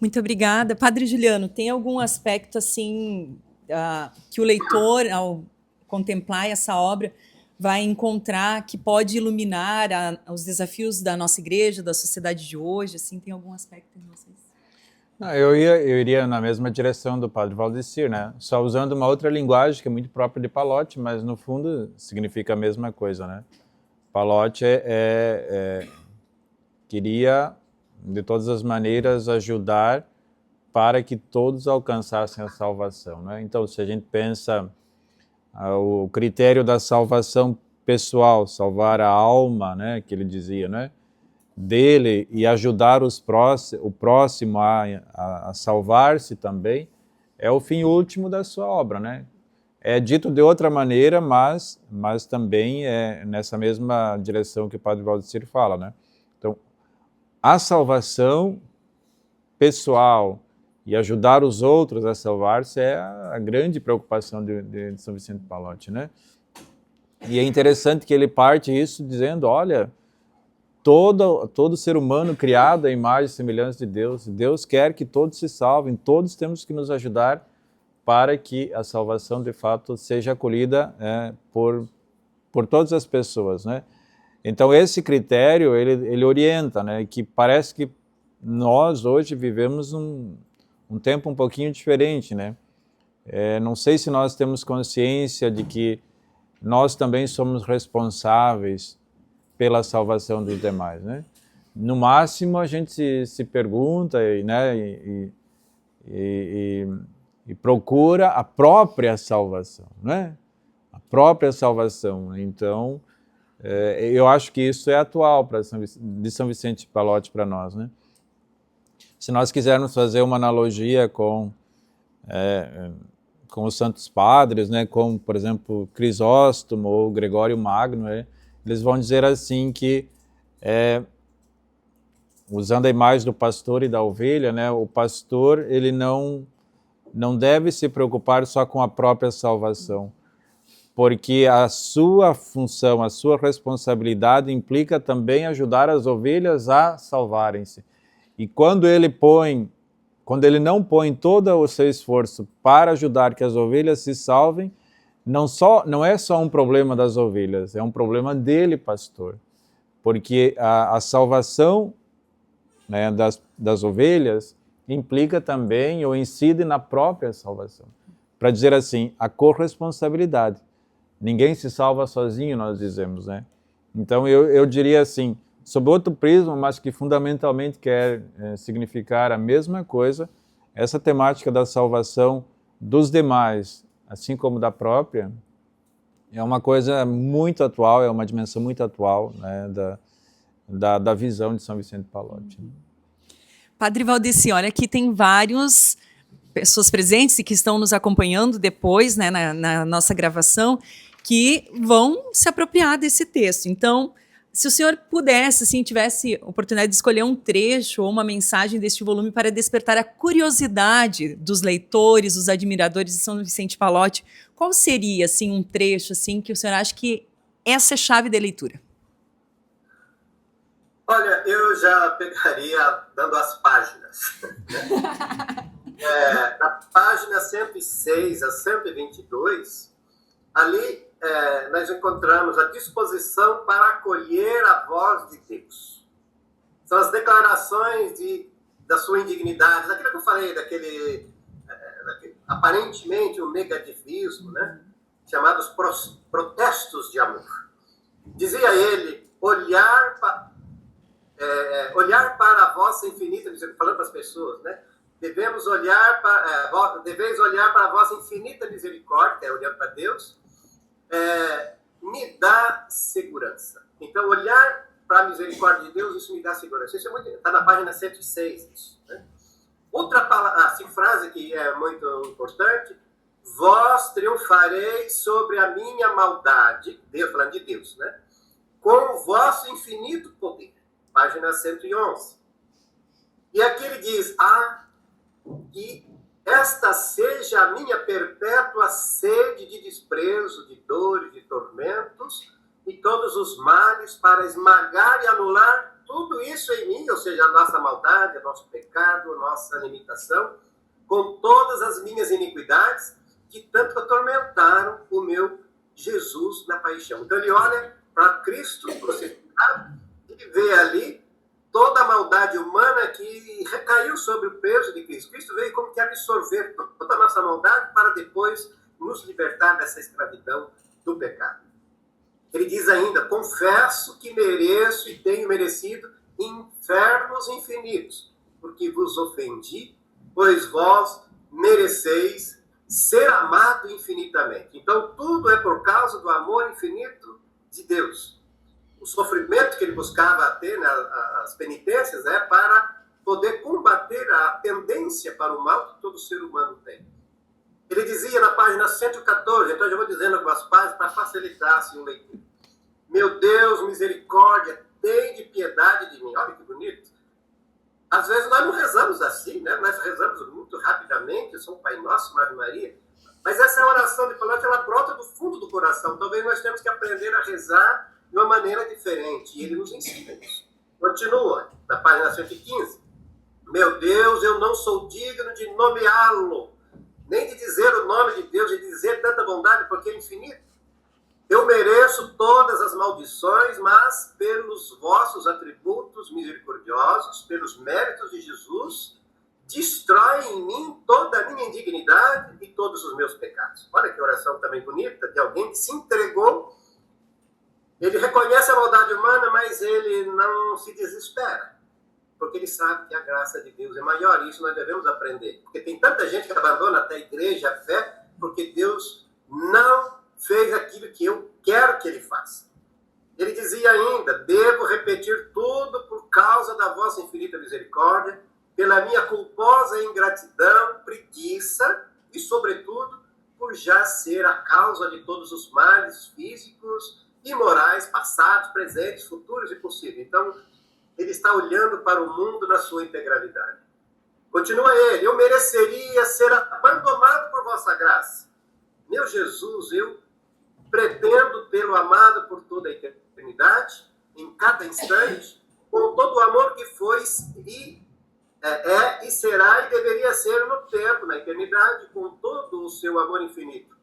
Muito obrigada. Padre Juliano, tem algum aspecto assim que o leitor, ao contemplar essa obra, vai encontrar que pode iluminar os desafios da nossa igreja, da sociedade de hoje? Assim, tem algum aspecto em vocês? Não, eu iria na mesma direção do Padre Valdecir, né? Só usando uma outra linguagem que é muito própria de Pallotti, mas no fundo significa a mesma coisa, né? Pallotti queria, de todas as maneiras, ajudar para que todos alcançassem a salvação, né? Então, se a gente pensa o critério da salvação pessoal, salvar a alma, né, que ele dizia, né, dele e ajudar o próximo a salvar-se também, é o fim último da sua obra, né? É dito de outra maneira, mas também é nessa mesma direção que o Padre Valdecir fala, né? Então, a salvação pessoal e ajudar os outros a salvar-se é a grande preocupação de São Vicente de Pallotti, né? E é interessante que ele parte isso dizendo, olha, todo ser humano criado à imagem e semelhança de Deus, Deus quer que todos se salvem, todos temos que nos ajudar para que a salvação, de fato, seja acolhida por todas as pessoas, né? Então, esse critério, ele orienta, né? Que parece que nós, hoje, vivemos um tempo um pouquinho diferente, né? Não sei se nós temos consciência de que nós também somos responsáveis pela salvação dos demais, né? no máximo a gente se pergunta né, e procura a própria salvação, né? A própria salvação. Então, eu acho que isso é atual de São Vicente de Pallotti para nós, né? Se nós quisermos fazer uma analogia com os santos padres, né, como, por exemplo, Crisóstomo ou Gregório Magno, eles vão dizer assim que, usando a imagem do pastor e da ovelha, né, o pastor ele não deve se preocupar só com a própria salvação, porque a sua função, a sua responsabilidade implica também ajudar as ovelhas a salvarem-se. E quando ele não põe todo o seu esforço para ajudar que as ovelhas se salvem, não é só um problema das ovelhas, é um problema dele, pastor. Porque a salvação, né, das ovelhas implica também ou incide na própria salvação. Para dizer assim, a corresponsabilidade. Ninguém se salva sozinho, nós dizemos, né? Então eu diria assim, sob outro prisma, mas que fundamentalmente quer significar a mesma coisa, essa temática da salvação dos demais, assim como da própria, é uma coisa muito atual, é uma dimensão muito atual, né, da visão de São Vicente de Pallotti. Padre Valdeci, olha, aqui tem várias pessoas presentes e que estão nos acompanhando depois, né, na nossa gravação, que vão se apropriar desse texto. Então, se o senhor pudesse, assim, tivesse oportunidade de escolher um trecho ou uma mensagem deste volume para despertar a curiosidade dos leitores, dos admiradores de São Vicente de Pallotti, qual seria, assim, um trecho, assim, que o senhor acha que essa é chave de leitura? Olha, eu já pegaria dando as páginas. Da página 106 a 122, ali nós encontramos a disposição para acolher a voz de Deus. São as declarações da sua indignidade, daquilo que eu falei, daquele aparentemente um negativismo, né? Chamados protestos de amor. Dizia ele, olhar para a vossa infinita misericórdia, falando para as pessoas, né? Deveis olhar para a vossa infinita misericórdia, olhando para Deus, me dá segurança. Então, olhar para a misericórdia de Deus, isso me dá segurança. Isso está na página 106. Isso, né? Outra frase que é muito importante, vós triunfareis sobre a minha maldade, Deus, falando de Deus, né? Com o vosso infinito poder. Página 111. E aqui ele diz, que esta seja a minha perpétua sede de desprezo, de dores, de tormentos e todos os males para esmagar e anular tudo isso em mim, ou seja, a nossa maldade, o nosso pecado, a nossa limitação, com todas as minhas iniquidades que tanto atormentaram o meu Jesus na paixão. Então ele olha para Cristo crucificado e vê ali toda a maldade humana que recaiu sobre o peso de Cristo. Cristo veio como que absorver toda a nossa maldade para depois nos libertar dessa escravidão do pecado. Ele diz ainda, confesso que mereço e tenho merecido infernos infinitos, porque vos ofendi, pois vós mereceis ser amado infinitamente. Então tudo é por causa do amor infinito de Deus. O sofrimento que ele buscava ter, né, as penitências, para poder combater a tendência para o mal que todo ser humano tem. Ele dizia na página 114, então eu já vou dizendo algumas páginas para facilitar assim, o leitor. Meu Deus, misericórdia, tem de piedade de mim. Olha que bonito. Às vezes nós não rezamos assim, né? Nós rezamos muito rapidamente, São Pai Nosso, Ave Maria. Mas essa oração de Pallotti, ela brota do fundo do coração. Talvez nós temos que aprender a rezar de uma maneira diferente. E ele nos ensina isso. Continua, na página 115. Meu Deus, eu não sou digno de nomeá-lo, nem de dizer o nome de Deus, de dizer tanta bondade, porque é infinito. Eu mereço todas as maldições, mas pelos vossos atributos misericordiosos, pelos méritos de Jesus, destrói em mim toda a minha indignidade e todos os meus pecados. Olha que oração também bonita de alguém que se entregou Ele reconhece a maldade humana, mas ele não se desespera, porque ele sabe que a graça de Deus é maior, e isso nós devemos aprender. Porque tem tanta gente que abandona até a igreja, a fé, porque Deus não fez aquilo que eu quero que ele faça. Ele dizia ainda: devo repetir tudo por causa da vossa infinita misericórdia, pela minha culposa ingratidão, preguiça e, sobretudo, por já ser a causa de todos os males físicos e morais, passados, presentes, futuros e possíveis. Então, ele está olhando para o mundo na sua integralidade. Continua ele: eu mereceria ser abandonado por vossa graça. Meu Jesus, eu pretendo tê-lo amado por toda a eternidade, em cada instante, com todo o amor que foi e e será e deveria ser no tempo, na eternidade, com todo o seu amor infinito.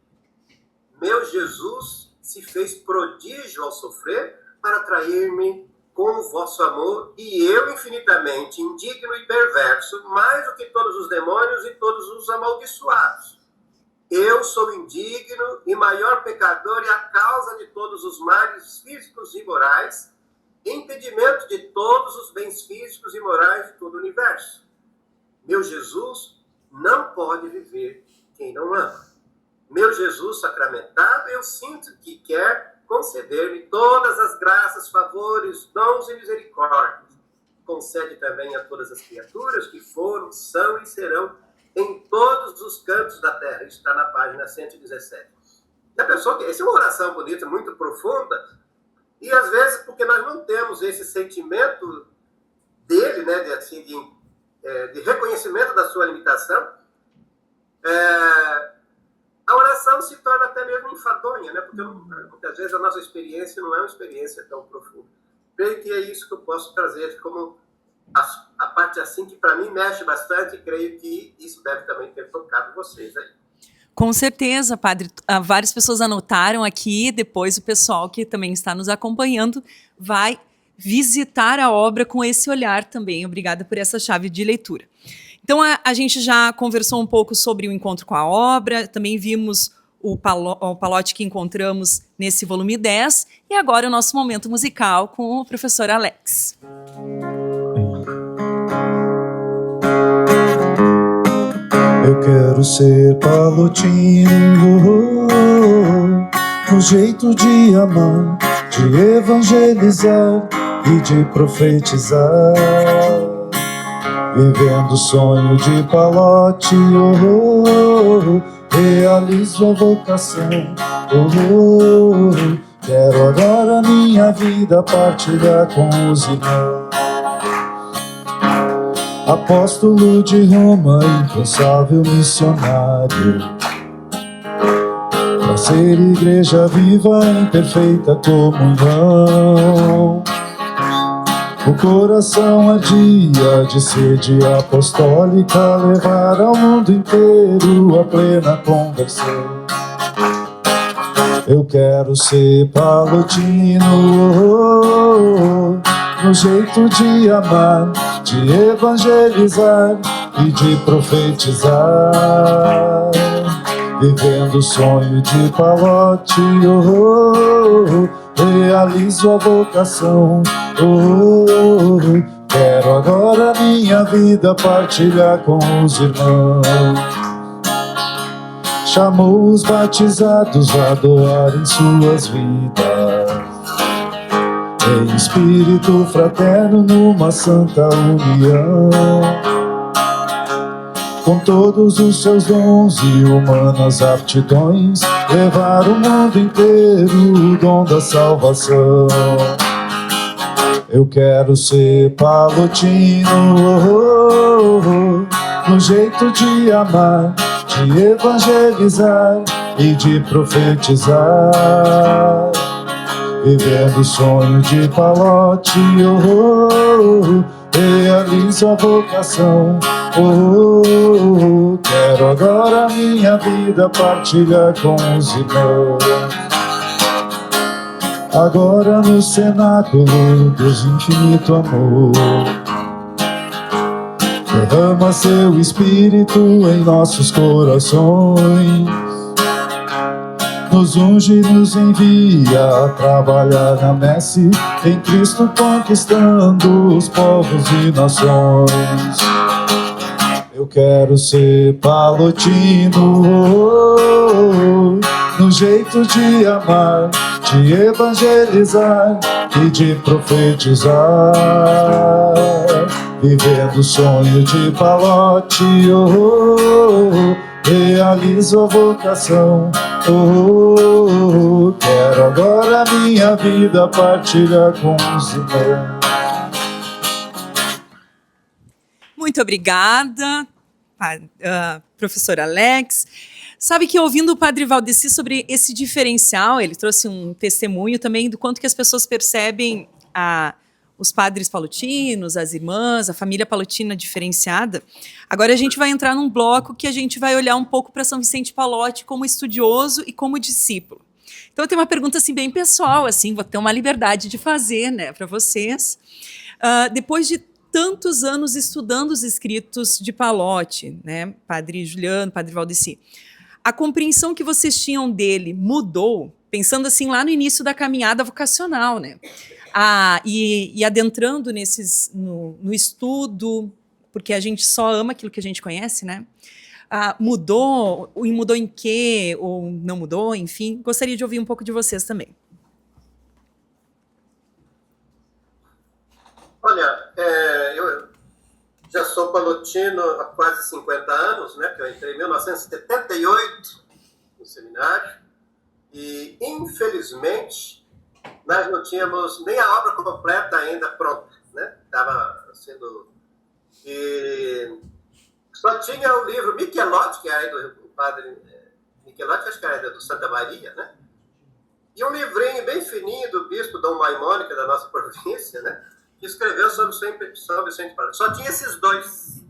Meu Jesus se fez prodígio ao sofrer para atrair-me com o vosso amor, e eu infinitamente indigno e perverso, mais do que todos os demônios e todos os amaldiçoados. Eu sou indigno e maior pecador e a causa de todos os males físicos e morais, impedimento de todos os bens físicos e morais de todo o universo. Meu Jesus não pode viver quem não ama. Meu Jesus sacramentado, eu sinto que quer conceder-me todas as graças, favores, dons e misericórdias. Concede também a todas as criaturas que foram, são e serão em todos os cantos da terra. Isso está na página 117. Já pensou que essa é uma oração bonita, muito profunda, e às vezes, porque nós não temos esse sentimento dele, né, de reconhecimento da sua limitação, a oração se torna até mesmo enfadonha, né, porque muitas vezes a nossa experiência não é uma experiência tão profunda. Creio que é isso que eu posso trazer como a parte assim que para mim mexe bastante, e creio que isso deve também ter tocado vocês aí. Com certeza, padre. Várias pessoas anotaram aqui, depois o pessoal que também está nos acompanhando vai visitar a obra com esse olhar também. Obrigada por essa chave de leitura. Então, a gente já conversou um pouco sobre o encontro com a obra, também vimos o palote que encontramos nesse volume 10, e agora o nosso momento musical com o professor Alex. Eu quero ser palotino, no jeito de amar, de evangelizar e de profetizar, vivendo o sonho de Palote, realizo a vocação, quero agora minha vida partilhar com os irmãos. Apóstolo de Roma, incansável missionário, pra ser igreja viva em perfeita comunhão. O coração ardia de sede apostólica, levar ao mundo inteiro a plena conversão. Eu quero ser palotino, no jeito de amar, de evangelizar e de profetizar, vivendo o sonho de Palote, realizo a vocação, quero agora minha vida partilhar com os irmãos. Chamou os batizados a doarem suas vidas em espírito fraterno numa santa união, com todos os seus dons e humanas aptidões, levar o mundo inteiro o dom da salvação. Eu quero ser palotino, no jeito de amar, de evangelizar e de profetizar, vivendo o sonho de Palote, realizo a vocação, quero agora minha vida partilhar com os irmãos. Agora no cenáculo, Deus infinito amor, derrama seu espírito em nossos corações, nos unge e nos envia a trabalhar na messe, em Cristo conquistando os povos e nações. Eu quero ser palotino, no jeito de amar, de evangelizar e de profetizar, vivendo o sonho de Palote, realizo a vocação, quero agora minha vida partilhar com os irmãos. Muito obrigada, professor Alex. Sabe que ouvindo o padre Valdeci sobre esse diferencial, ele trouxe um testemunho também do quanto que as pessoas percebem os padres palotinos, as irmãs, a família palotina diferenciada. Agora a gente vai entrar num bloco que a gente vai olhar um pouco para São Vicente Pallotti como estudioso e como discípulo. Então eu tenho uma pergunta assim bem pessoal, assim, vou ter uma liberdade de fazer, né, para vocês. Depois de tantos anos estudando os escritos de Pallotti, né, Padre Juliano, Padre Valdeci, a compreensão que vocês tinham dele mudou, pensando assim lá no início da caminhada vocacional, né? E adentrando no estudo, porque a gente só ama aquilo que a gente conhece, né? Mudou? E mudou em quê? Ou não mudou? Enfim, gostaria de ouvir um pouco de vocês também. Olha, eu já sou palotino há quase 50 anos, né? Que eu entrei em 1978 no seminário e, infelizmente, nós não tínhamos nem a obra completa ainda pronta, né? Estava sendo... Só tinha o livro Michelotti, que era do padre Michelotti, acho que era do Santa Maria, né? E um livrinho bem fininho do bispo Dom Maimônica, da nossa província, né? Que escreveu sobre São Vicente Pallotti. Só tinha esses dois.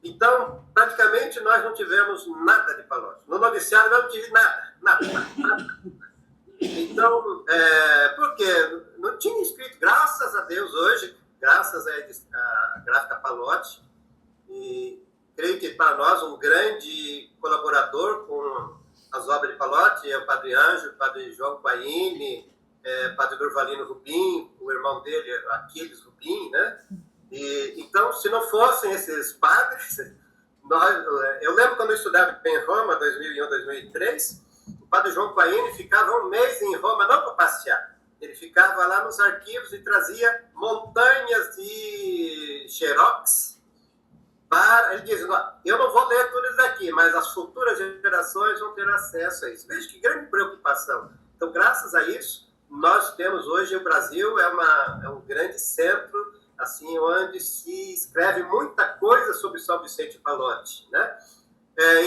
Então, praticamente, nós não tivemos nada de Pallotti. No noviciário, eu não tive nada. Então, porque não tinha escrito, graças a Deus, hoje, graças à gráfica Pallotti, e creio que para nós um grande colaborador com as obras de Pallotti é o Padre Ângelo, o Padre João Paini, Padre Durvalino Rubim, o irmão dele, Aquiles Rubim, né? Então, se não fossem esses padres, eu lembro quando eu estudava em Roma, 2001, 2003, o Padre João Paini ficava um mês em Roma, não para passear, ele ficava lá nos arquivos e trazia montanhas de xerox. Ele diz, eu não vou ler tudo isso aqui, mas as futuras gerações vão ter acesso a isso. Veja que grande preocupação. Então, graças a isso, nós temos hoje, o Brasil é um grande centro, assim, onde se escreve muita coisa sobre São Vicente Pallotti, né?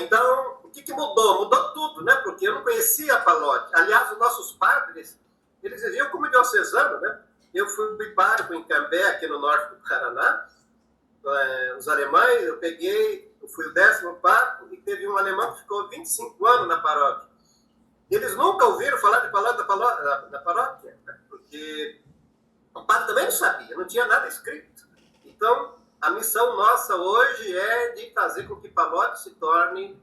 Então, o que mudou? Mudou tudo, né? Porque eu não conhecia Pallotti. Aliás, os nossos padres, eles viviam como diocesano, né? Eu fui pároco em Cambé, aqui no norte do Paraná. Os alemães, eu fui o 10º pároco e teve um alemão que ficou 25 anos na paróquia. Eles nunca ouviram falar de Pallotti da paróquia, né? Porque o padre também não sabia, não tinha nada escrito. Então, a missão nossa hoje é de fazer com que Pallotti se torne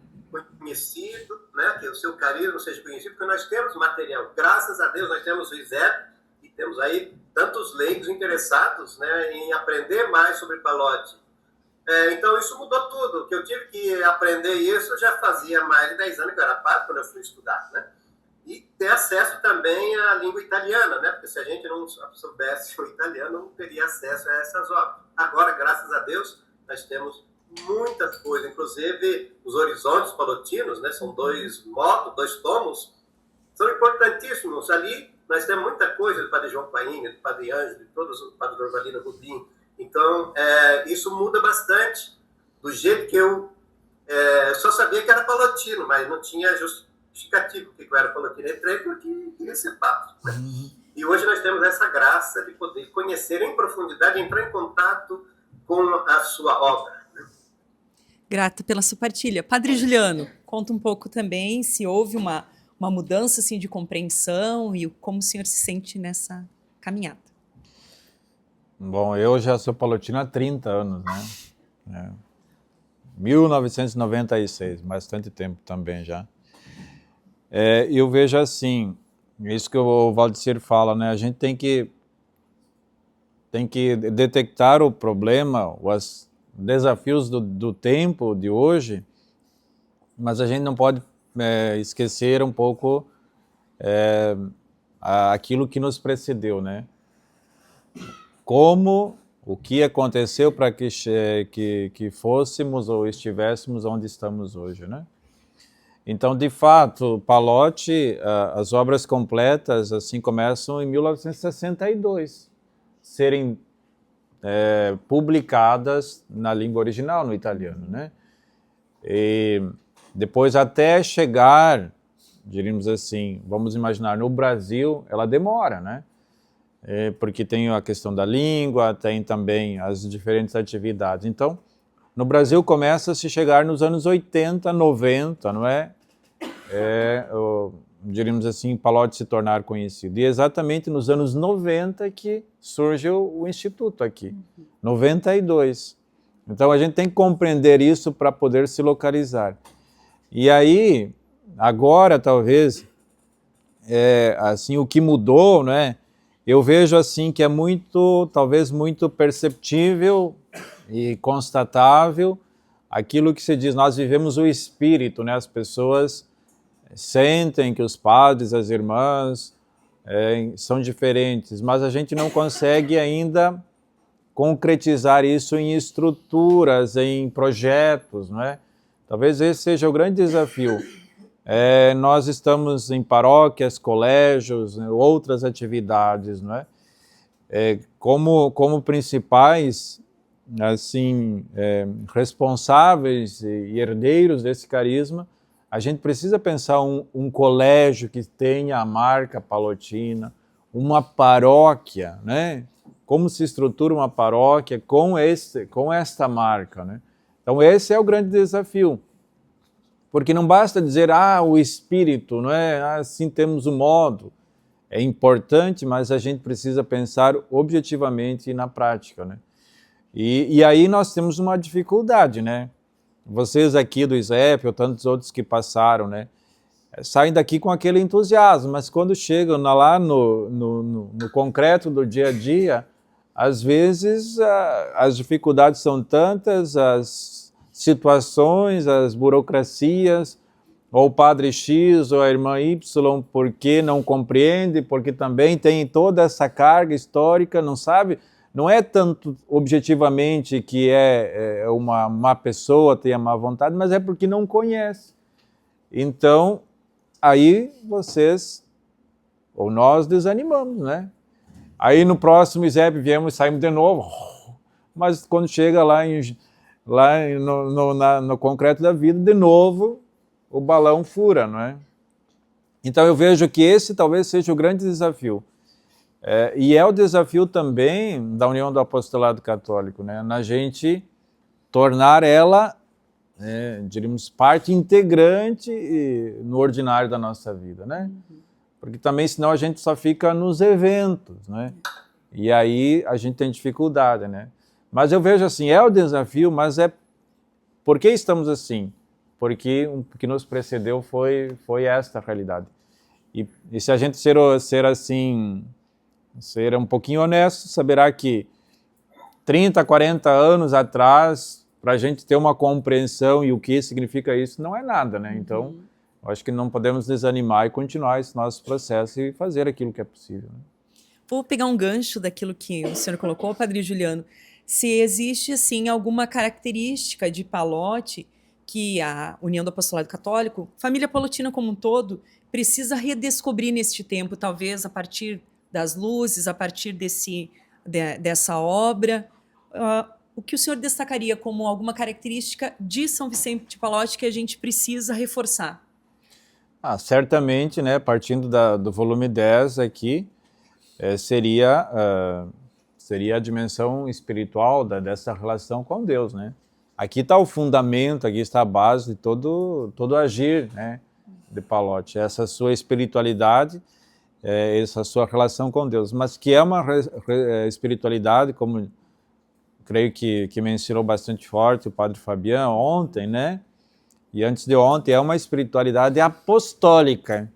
conhecido, né? Que o seu carisma seja conhecido, porque nós temos material. Graças a Deus, nós temos o ISEP e temos aí tantos leigos interessados, né, em aprender mais sobre Pallotti. Então, isso mudou tudo. Que eu tive que aprender isso já fazia mais de 10 anos que eu era padre, quando eu fui estudar, né? E ter acesso também à língua italiana, né? Porque se a gente não soubesse o italiano, não teria acesso a essas obras. Agora, graças a Deus, nós temos muitas coisas, inclusive os Horizontes Pallotinos, né? São 2 tomos, são importantíssimos. Ali nós temos muita coisa do Padre João Paini, do Padre Ângelo, de todos os Padre Durvalino Rubim. Então, isso muda bastante do jeito que eu só sabia que era palotino, mas não tinha justificativo que eu era palotino. Entrei porque queria ser padre, né? E hoje nós temos essa graça de poder conhecer em profundidade, entrar em contato com a sua obra. Grata pela sua partilha. Padre Juliano, conta um pouco também se houve uma mudança assim, de compreensão e como o senhor se sente nessa caminhada. Bom, eu já sou palotino há 30 anos, né? 1996, bastante tempo também já. Eu vejo assim, isso que o Valdecir fala, né? A gente tem que detectar o problema, os desafios do tempo de hoje, mas a gente não pode esquecer um pouco aquilo que nos precedeu, né? O que aconteceu para que fôssemos ou estivéssemos onde estamos hoje, né? Então, de fato, Palotti, as obras completas assim começam em 1962, serem publicadas na língua original, no italiano, né? E depois, até chegar, diríamos assim, vamos imaginar, no Brasil, ela demora, né? Porque tem a questão da língua, tem também as diferentes atividades. Então, no Brasil começa a se chegar nos anos 80, 90, não é? Diríamos assim, Palotti se tornar conhecido. E exatamente nos anos 90 que surge o Instituto aqui, 92. Então a gente tem que compreender isso para poder se localizar. E aí, agora talvez, assim, o que mudou, né? Eu vejo assim que é talvez muito perceptível e constatável aquilo que se diz, nós vivemos o Espírito, né? As pessoas sentem que os padres, as irmãs são diferentes, mas a gente não consegue ainda concretizar isso em estruturas, em projetos, não é? Talvez esse seja o grande desafio. Nós estamos em paróquias, colégios, outras atividades, não é? Como principais, assim, responsáveis e herdeiros desse carisma, a gente precisa pensar um colégio que tenha a marca palotina, uma paróquia, né? Como se estrutura uma paróquia com esta marca, né? Então esse é o grande desafio. Porque não basta dizer, o espírito, não é? Assim temos o modo. É importante, mas a gente precisa pensar objetivamente e na prática, né? E aí nós temos uma dificuldade, né? Vocês aqui do ISEP, ou tantos outros que passaram, né? Saem daqui com aquele entusiasmo, mas quando chegam lá no concreto do dia a dia, às vezes as dificuldades são tantas, as situações, as burocracias, ou o padre X ou a irmã Y, porque não compreende, porque também tem toda essa carga histórica, não sabe, não é tanto objetivamente que uma má pessoa, tem a má vontade, mas é porque não conhece. Então, aí vocês, ou nós desanimamos, né? Aí no próximo ISEP viemos e saímos de novo, mas quando chega lá no concreto da vida, de novo, o balão fura, não é? Então eu vejo que esse talvez seja o grande desafio. E é o desafio também da União do Apostolado Católico, né? Na gente tornar ela, diríamos, parte integrante no ordinário da nossa vida, né? Porque também senão a gente só fica nos eventos, né? E aí a gente tem dificuldade, né? Mas eu vejo assim, é o desafio, mas por que estamos assim? Porque o que nos precedeu foi esta realidade. E se a gente ser um pouquinho honesto, saberá que 30, 40 anos atrás, para a gente ter uma compreensão e o que significa isso, não é nada, né? Então, eu acho que não podemos desanimar e continuar esse nosso processo e fazer aquilo que é possível, né? Vou pegar um gancho daquilo que o senhor colocou, Padre Juliano. Se existe, assim, alguma característica de Palotti que a União do Apostolado Católico, família palotina como um todo, precisa redescobrir neste tempo, talvez a partir das luzes, a partir dessa obra. O que o senhor destacaria como alguma característica de São Vicente de Palotti que a gente precisa reforçar? Certamente, né, partindo do volume 10 aqui, seria a dimensão espiritual dessa relação com Deus, né? Aqui está o fundamento, aqui está a base de todo agir, né, de Palotti, essa sua espiritualidade, essa sua relação com Deus, mas que é uma espiritualidade, como creio que mencionou bastante forte o Padre Fabiano ontem, né? E antes de ontem, é uma espiritualidade apostólica.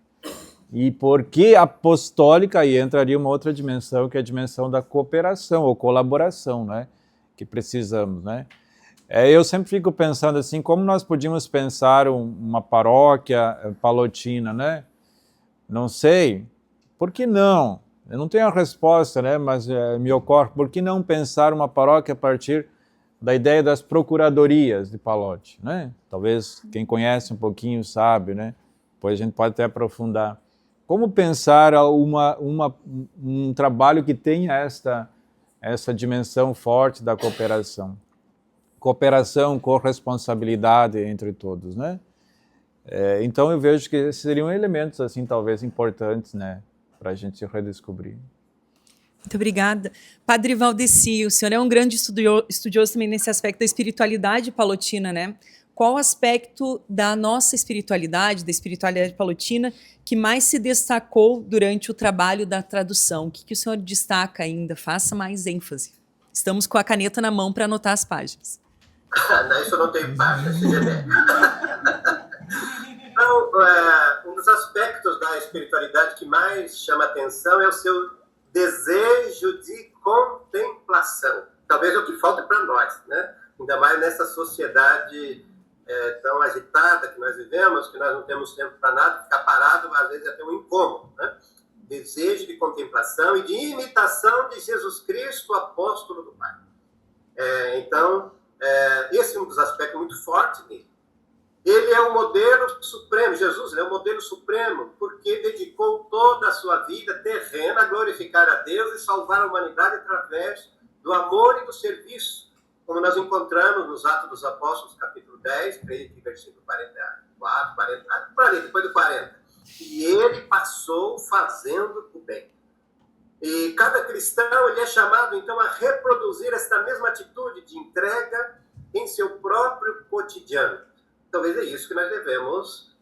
E por que apostólica? Aí entraria uma outra dimensão, que é a dimensão da cooperação ou colaboração, né? Que precisamos, né? Eu sempre fico pensando assim, como nós podíamos pensar uma paróquia palotina, né? Não sei, por que não? Eu não tenho a resposta, né? Mas me ocorre, por que não pensar uma paróquia a partir da ideia das procuradorias de Palote, né? Talvez quem conhece um pouquinho sabe, né? Depois a gente pode até aprofundar. Como pensar um trabalho que tenha essa dimensão forte da cooperação? Cooperação, corresponsabilidade entre todos, né? Então eu vejo que esses seriam elementos, assim, talvez importantes, né? Para a gente redescobrir. Muito obrigada. Padre Valdeci, o senhor é um grande estudioso também nesse aspecto da espiritualidade palotina, né? Qual aspecto da nossa espiritualidade, da espiritualidade palotina, que mais se destacou durante o trabalho da tradução? O que o senhor destaca ainda? Faça mais ênfase. Estamos com a caneta na mão para anotar as páginas. Não, isso eu não tenho página, Então, um dos aspectos da espiritualidade que mais chama atenção é o seu desejo de contemplação. Talvez é o que falta para nós, né? Ainda mais nessa sociedade tão agitada que nós vivemos, que nós não temos tempo para nada, ficar parado às vezes é até um incômodo, né? Desejo de contemplação e de imitação de Jesus Cristo, apóstolo do Pai. Então, esse é um dos aspectos muito fortes dele. Ele é o modelo supremo, Jesus é o modelo supremo, porque dedicou toda a sua vida terrena a glorificar a Deus e salvar a humanidade através do amor e do serviço, como nós encontramos nos Atos dos Apóstolos, capítulo 10, creio que versículo 44, 40, por ali, depois do 40. E ele passou fazendo o bem. E cada cristão ele é chamado, então, a reproduzir esta mesma atitude de entrega em seu próprio cotidiano. Talvez é isso que nós devemos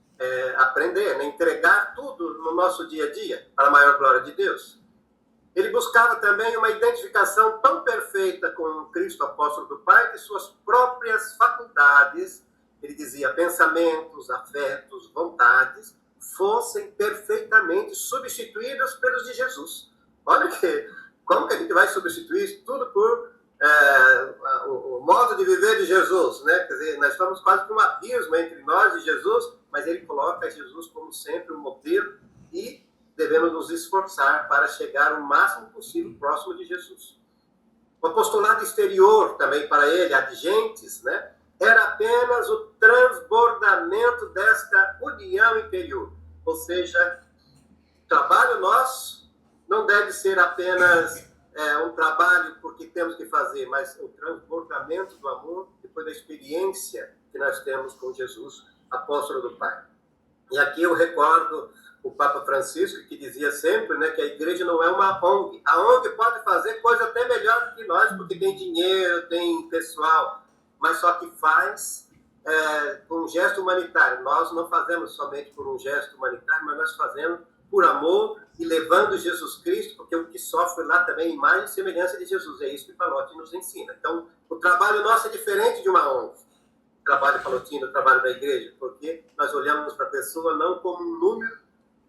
aprender, né? Entregar tudo no nosso dia a dia, para a maior glória de Deus. Ele buscava também uma identificação tão perfeita com Cristo, apóstolo do Pai, que suas próprias faculdades, ele dizia, pensamentos, afetos, vontades, fossem perfeitamente substituídos pelos de Jesus. Olha como que a gente vai substituir isso tudo por o modo de viver de Jesus, né? Quer dizer, nós estamos quase com um abismo entre nós e Jesus, mas ele coloca Jesus como sempre um modelo e devemos nos esforçar para chegar o máximo possível próximo de Jesus. O apostolado exterior também para ele, adjentes, né? Era apenas o transbordamento desta união interior. Ou seja, o trabalho nosso não deve ser apenas um trabalho porque temos que fazer, mas o transbordamento do amor depois da experiência que nós temos com Jesus, apóstolo do Pai. E aqui eu recordo o Papa Francisco, que dizia sempre, né, que a igreja não é uma ONG. A ONG pode fazer coisa até melhor do que nós, porque tem dinheiro, tem pessoal, mas só que faz com um gesto humanitário. Nós não fazemos somente por um gesto humanitário, mas nós fazemos por amor e levando Jesus Cristo, porque o que sofre lá também é imagem e semelhança de Jesus. É isso que Palotti nos ensina. Então, o trabalho nosso é diferente de uma ONG. O trabalho palotino, o trabalho da igreja, porque nós olhamos para a pessoa não como um número,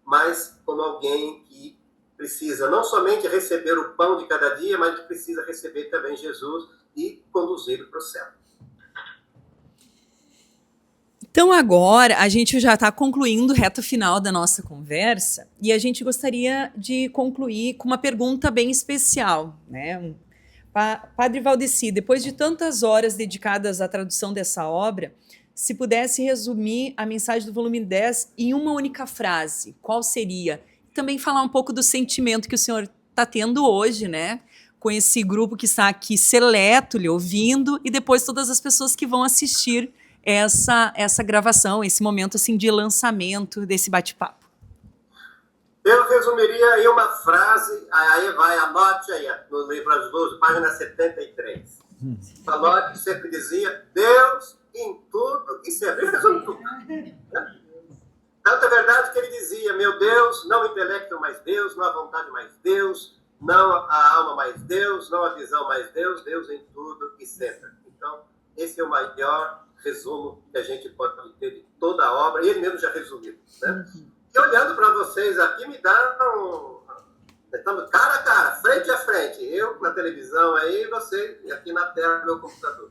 mas como alguém que precisa não somente receber o pão de cada dia, mas que precisa receber também Jesus e conduzi-lo para o céu. Então agora a gente já está concluindo reta final da nossa conversa e a gente gostaria de concluir com uma pergunta bem especial, né? Padre Valdeci, depois de tantas horas dedicadas à tradução dessa obra, se pudesse resumir a mensagem do volume 10 em uma única frase, qual seria? Também falar um pouco do sentimento que o senhor está tendo hoje, né? Com esse grupo que está aqui seleto, lhe ouvindo, e depois todas as pessoas que vão assistir essa gravação, esse momento assim de lançamento desse bate-papo. Eu resumiria em uma frase, aí vai, anote aí, no livro As Luzes, página 73. Palotti sempre dizia, Deus em tudo e sempre resume tudo. Tanto é verdade que ele dizia, meu Deus, não o intelecto mais Deus, não a vontade mais Deus, não a alma mais Deus, não a visão mais Deus, Deus em tudo e sempre. Então, esse é o maior resumo que a gente pode ter de toda a obra, e ele mesmo já resumiu, né? E olhando para vocês aqui, me dá estamos cara a cara, frente a frente, eu na televisão aí, você aqui na tela do meu computador.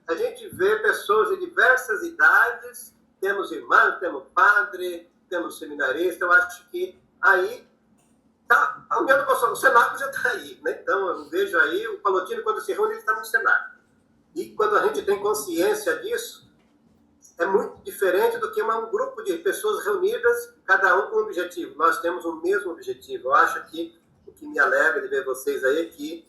A gente vê pessoas de diversas idades, temos irmãos, temos padre, temos seminarista, eu acho que aí tá, a união do o cenáculo já está aí, né? Então eu vejo aí, o Pallottino quando se reúne, ele está no cenáculo. E quando a gente tem consciência disso, é muito diferente do que um grupo de pessoas reunidas, cada um com um objetivo. Nós temos o mesmo objetivo. Eu acho que o que me alegra de ver vocês aí é que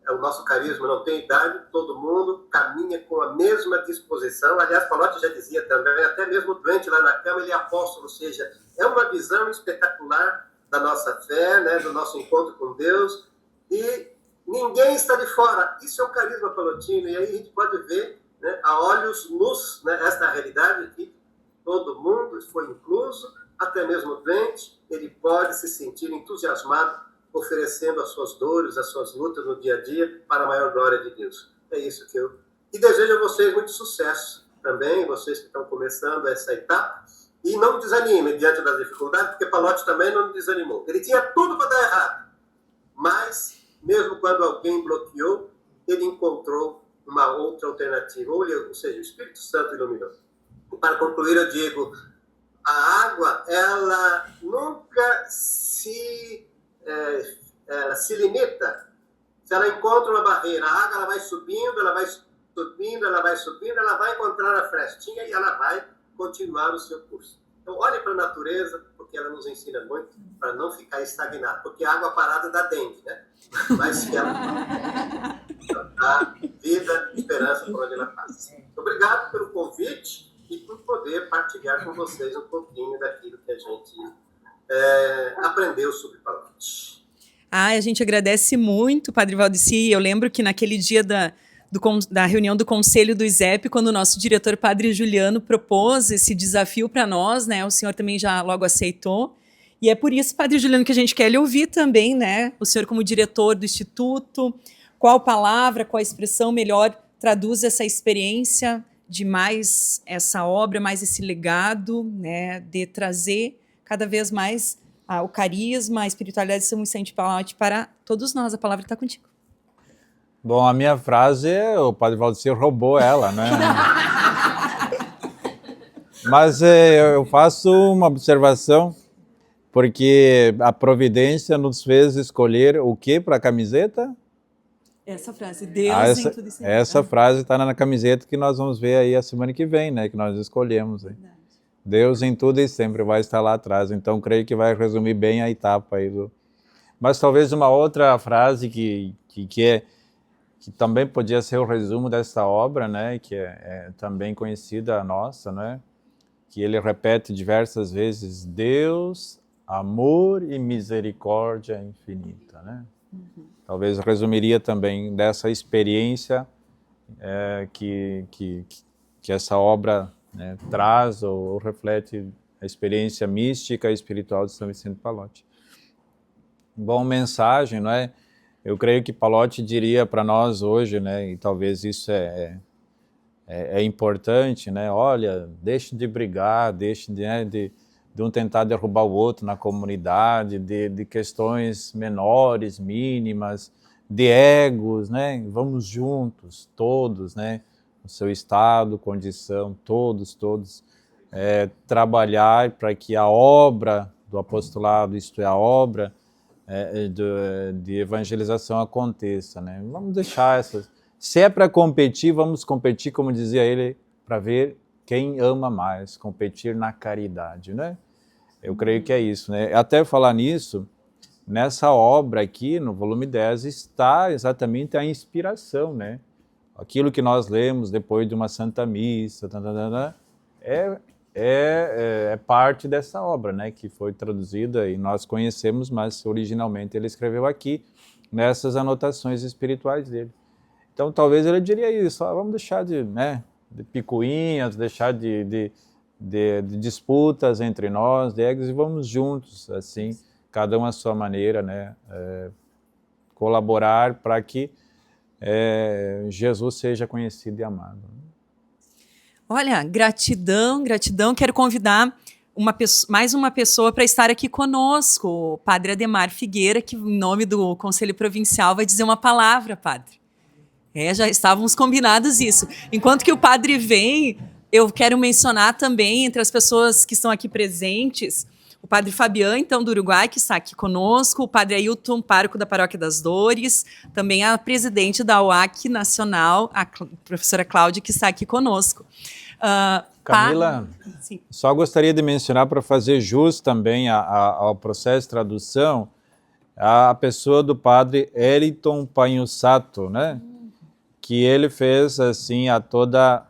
o nosso carisma não tem idade, todo mundo caminha com a mesma disposição. Aliás, Pallotti já dizia também, até mesmo doente lá na cama, ele é apóstolo, ou seja, é uma visão espetacular da nossa fé, né, do nosso encontro com Deus, e ninguém está de fora. Isso é o carisma pallottino, e aí a gente pode ver, né, a olhos nus, né, esta realidade aqui, todo mundo foi incluso, até mesmo doente, ele pode se sentir entusiasmado, oferecendo as suas dores, as suas lutas no dia a dia, para a maior glória de Deus. É isso que eu... E desejo a vocês muito sucesso também, vocês que estão começando essa etapa, e não desanimem diante das dificuldades, porque Pallotti também não desanimou. Ele tinha tudo para dar errado, mas, mesmo quando alguém bloqueou, ele encontrou uma outra alternativa, ou seja, o Espírito Santo iluminou. E para concluir, eu digo, a água, ela nunca se limita. Se ela encontra uma barreira, a água ela vai subindo, ela vai subindo, ela vai subindo, ela vai encontrar a frestinha e ela vai continuar o seu curso. Então, olhe para a natureza, porque ela nos ensina muito, para não ficar estagnado, porque a água parada dá dengue, né? Mas se ela dá vida, esperança por onde ela passa. Obrigado pelo convite e por poder partilhar com vocês um pouquinho daquilo que a gente aprendeu sobre Pallotti. A gente agradece muito, Padre Valdeci. Eu lembro que naquele dia da reunião do Conselho do ISEP, quando o nosso diretor, Padre Juliano, propôs esse desafio para nós, né? O senhor também já logo aceitou. E é por isso, Padre Juliano, que a gente quer lhe ouvir também, né? O senhor como diretor do Instituto, qual palavra, qual expressão melhor traduz essa experiência de mais essa obra, mais esse legado, né? De trazer cada vez mais o carisma, a espiritualidade de São Vicente Pallotti para todos nós. A palavra está contigo. Bom, a minha frase, o Padre Valdeci roubou ela, né? Mas eu faço uma observação, porque a providência nos fez escolher o que para a camiseta? Essa frase, Deus em tudo e sempre. Essa frase está na camiseta que nós vamos ver aí a semana que vem, né? Que nós escolhemos. Aí. Deus em tudo e sempre vai estar lá atrás. Então, creio que vai resumir bem a etapa aí do... Mas talvez uma outra frase que também podia ser o resumo dessa obra, né? Que é também conhecida nossa, né? Que ele repete diversas vezes: Deus, amor e misericórdia infinita, né? Talvez resumiria também dessa experiência que essa obra, né, traz ou reflete a experiência mística e espiritual de São Vicente Pallotti. Bom, mensagem, não é? Eu creio que Pallotti diria para nós hoje, né, e talvez isso é importante, né? Olha, deixe de brigar, deixe de um tentar derrubar o outro na comunidade, de questões menores, mínimas, de egos, né? Vamos juntos, todos, né? No seu estado, condição, todos, trabalhar para que a obra do apostolado, isto é, a obra de evangelização aconteça, né? Vamos deixar essas... Se é para competir, vamos competir, como dizia ele, para ver quem ama mais, competir na caridade, né? Eu creio que é isso, né? Até falar nisso, nessa obra aqui, no volume 10, está exatamente a inspiração, né? Aquilo que nós lemos depois de uma Santa Missa, é parte dessa obra, né? Que foi traduzida e nós conhecemos, mas originalmente ele escreveu aqui, nessas anotações espirituais dele. Então, talvez ele diria isso, vamos deixar de picuinhas, deixar de disputas entre nós, de egos, e vamos juntos, assim, cada um à sua maneira, né, colaborar para que Jesus seja conhecido e amado. Olha, gratidão, gratidão. Quero convidar mais uma pessoa para estar aqui conosco, o Padre Ademar Figueira, que em nome do Conselho Provincial vai dizer uma palavra, Padre. Já estávamos combinados isso. Enquanto que o Padre vem, eu quero mencionar também, entre as pessoas que estão aqui presentes, o Padre Fabian, então, do Uruguai, que está aqui conosco, o Padre Ailton, pároco da Paróquia das Dores, também a presidente da UAC Nacional, a professora Cláudia, que está aqui conosco. Camila, só gostaria de mencionar, para fazer jus também ao processo de tradução, a pessoa do Padre Eliton Panhussato, né? Que ele fez assim toda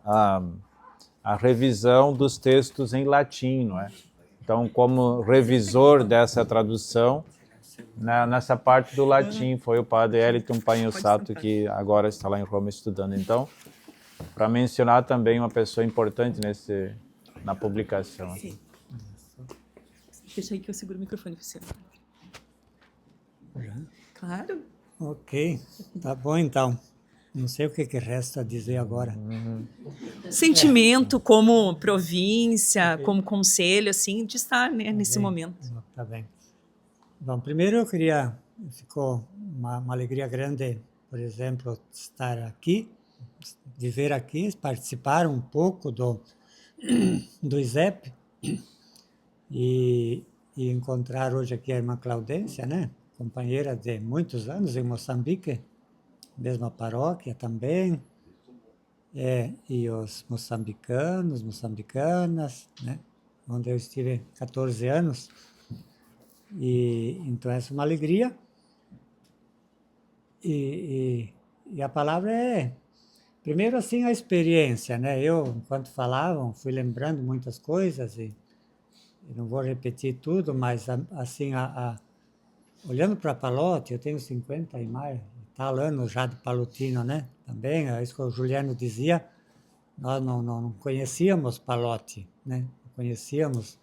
a revisão dos textos em latim, não é? Então, como revisor dessa tradução, nessa parte do latim, foi o Padre Eliton Panhussato, que agora está lá em Roma estudando. Então, para mencionar também uma pessoa importante na publicação. Sim. Deixa aí que eu seguro o microfone para você. Claro. Ok, tá bom então. Não sei o que resta dizer agora. Sentimento como província, como conselho, assim, de estar, né, nesse momento. Tá bem. Bom, primeiro ficou uma alegria grande, por exemplo, estar aqui, viver aqui, participar um pouco do ISEP e encontrar hoje aqui a irmã Claudência, né? Companheira de muitos anos em Moçambique, mesma paróquia também, e os moçambicanas, né? Onde eu estive 14 anos. E então essa é uma alegria. E a palavra primeiro assim, a experiência, né? Eu, enquanto falavam, fui lembrando muitas coisas e não vou repetir tudo, mas assim, olhando para Palote, eu tenho 50 e mais, tal anos já de Palotino, né? Também, é isso que o Juliano dizia, nós não conhecíamos Palote, né? Não conhecíamos.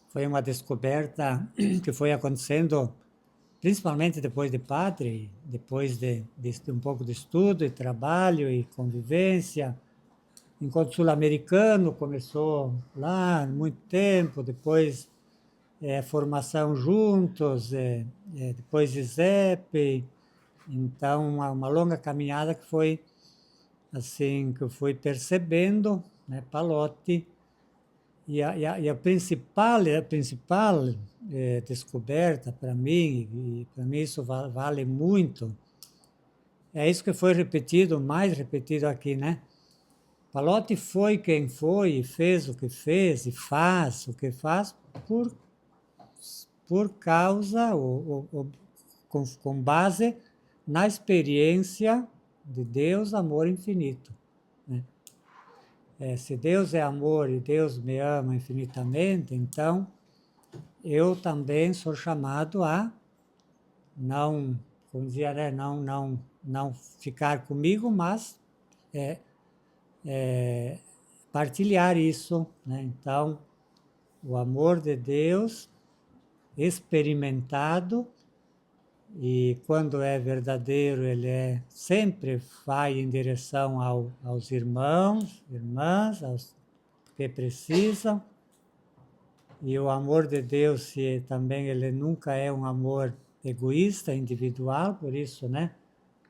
Foi uma descoberta que foi acontecendo principalmente depois de padre, depois de um pouco de estudo e trabalho e convivência. Enquanto sul-americano começou lá, muito tempo, depois formação juntos, depois ISEP. Então, uma longa caminhada que foi assim, que eu fui percebendo, né, Palote. E a principal descoberta para mim, e para mim isso vale muito, é isso que foi mais repetido aqui, né? Palote foi quem foi e fez o que fez e faz o que faz por causa, com base na experiência de Deus, amor infinito, né? Se Deus é amor e Deus me ama infinitamente, então eu também sou chamado a não, como dizia, né, não ficar comigo, mas partilhar isso, né? Então, o amor de Deus experimentado, e quando é verdadeiro, ele sempre vai em direção aos irmãos, irmãs, aos que precisam. E o amor de Deus também, ele nunca é um amor egoísta, individual, por isso, né?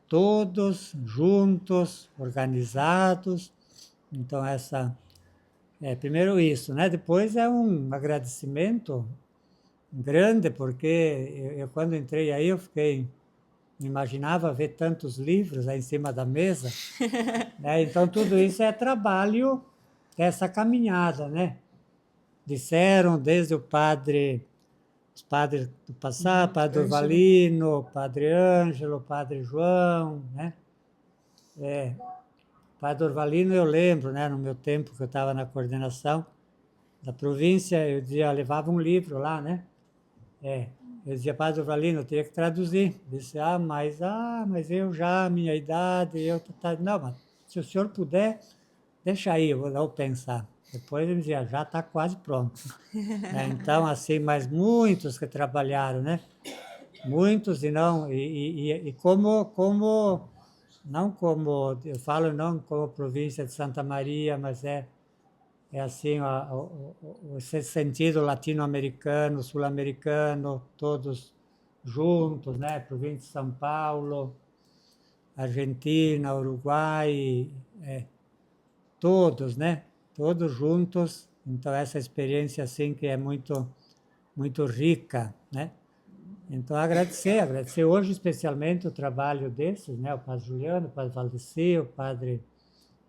Todos juntos, organizados. Então, primeiro isso, né? Depois é um agradecimento grande, porque eu quando entrei aí, me imaginava ver tantos livros aí em cima da mesa, né? Então, tudo isso é trabalho dessa caminhada, né? Disseram desde os padres do passado, Padre Durvalino, Padre Ângelo, Padre João, né? Padre Durvalino eu lembro, né? No meu tempo que eu estava na coordenação da província, eu levava um livro lá, né? Eu dizia, Padre Durvalino, eu teria que traduzir. Ele disse, mas eu já, minha idade, não, mas se o senhor puder, deixa aí, eu vou pensar. Depois ele dizia, já está quase pronto. Então, assim, mas muitos que trabalharam, né? Muitos e como não como, eu falo não como província de Santa Maria, mas é assim, esse sentido latino-americano, sul-americano, todos juntos, né? Província de São Paulo, Argentina, Uruguai, todos, né? Todos juntos. Então, essa experiência, assim, que é muito, muito rica, né? Então, agradecer hoje especialmente o trabalho desses, né? O Padre Juliano, o Padre Valdeci, o Padre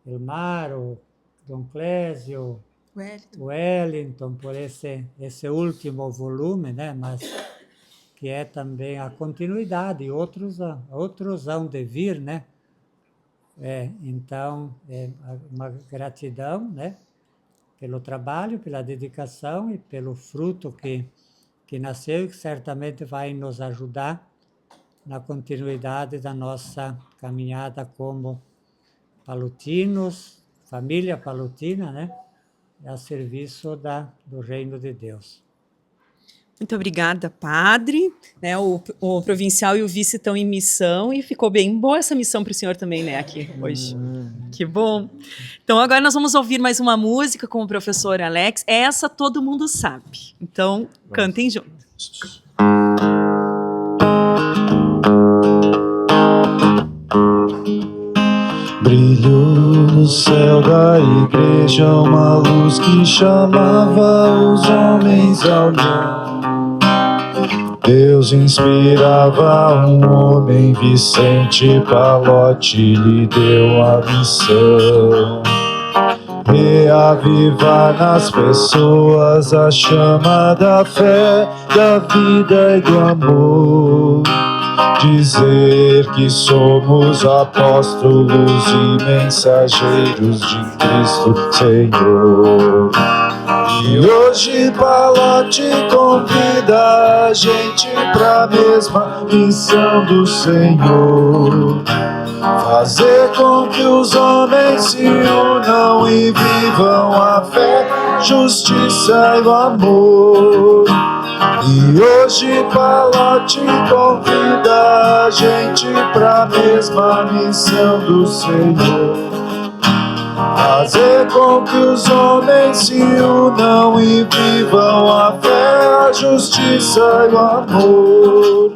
Elmar, o Dom Clésio, o Wellington, por esse último volume, né? Mas que é também a continuidade, e outros hão de vir, né? Então, uma gratidão, né? Pelo trabalho, pela dedicação e pelo fruto que nasceu e que certamente vai nos ajudar na continuidade da nossa caminhada como palutinos, família palutina, né? A serviço do Reino de Deus. Muito obrigada, padre. Né, o provincial e o vice estão em missão e ficou bem boa essa missão para o senhor também, né, aqui hoje. Que bom. Então, agora nós vamos ouvir mais uma música com o professor Alex. Essa todo mundo sabe. Então, cantem juntos. Brilhou no céu da igreja uma luz que chamava os homens ao luz. Deus inspirava um homem, Vicente Pallotti, lhe deu a missão: reavivar nas pessoas a chama da fé, da vida e do amor. Dizer que somos apóstolos e mensageiros de Cristo Senhor. E hoje Pallotti convida a gente pra mesma missão do Senhor: fazer com que os homens se unam e vivam a fé, justiça e o amor. E hoje Pallotti convida a gente pra mesma missão do Senhor: fazer com que os homens se unam e vivam a fé, a justiça e o amor.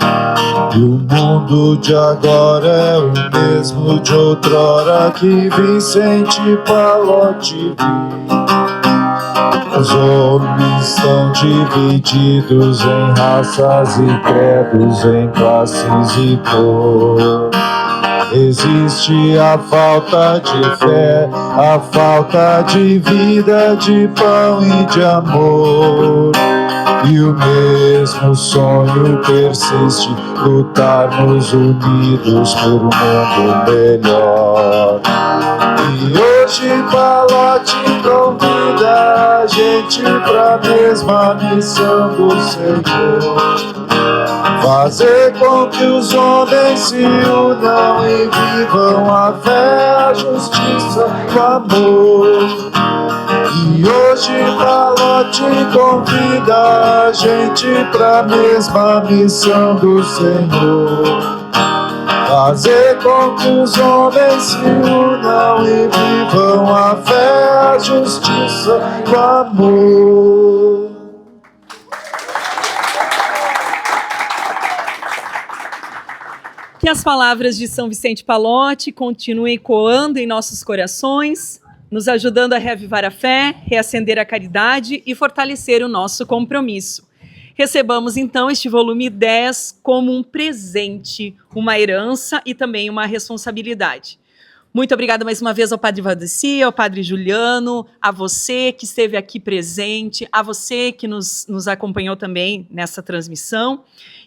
E o mundo de agora é o mesmo de outrora que Vicente Pallotti viu. Os homens estão divididos em raças e credos, em classes e cor. Existe a falta de fé, a falta de vida, de pão e de amor. E o mesmo sonho persiste, lutarmos unidos por um mundo melhor. E hoje Pallotti convida a gente pra mesma missão do Senhor: fazer com que os homens se unam e vivam a fé, a justiça e o amor. E hoje Pallotti convida a gente pra mesma missão do Senhor: fazer com que os homens se unam e vivam a fé, a justiça e o amor. Que as palavras de São Vicente Pallotti continuem ecoando em nossos corações, nos ajudando a reavivar a fé, reacender a caridade e fortalecer o nosso compromisso. Recebamos, então, este volume 10 como um presente, uma herança e também uma responsabilidade. Muito obrigada mais uma vez ao Padre Valdeci, ao Padre Juliano, a você que esteve aqui presente, a você que nos acompanhou também nessa transmissão.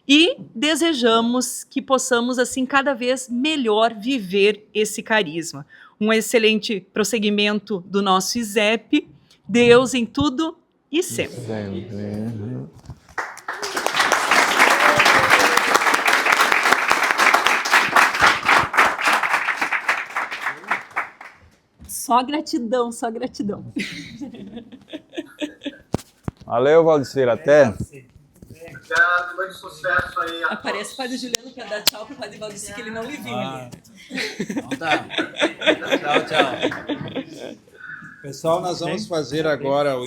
E desejamos que possamos, assim, cada vez melhor viver esse carisma. Um excelente prosseguimento do nosso ISEP. Deus em tudo e sempre. Só gratidão, só gratidão. Valeu, Valdeci, até. Obrigado, sucesso aí a Aparece o todos. Padre Juliano para dar tchau para o Padre Valdeci, que ele não lhe viu. Então tá. Tchau, tchau. Pessoal, nós vamos fazer agora o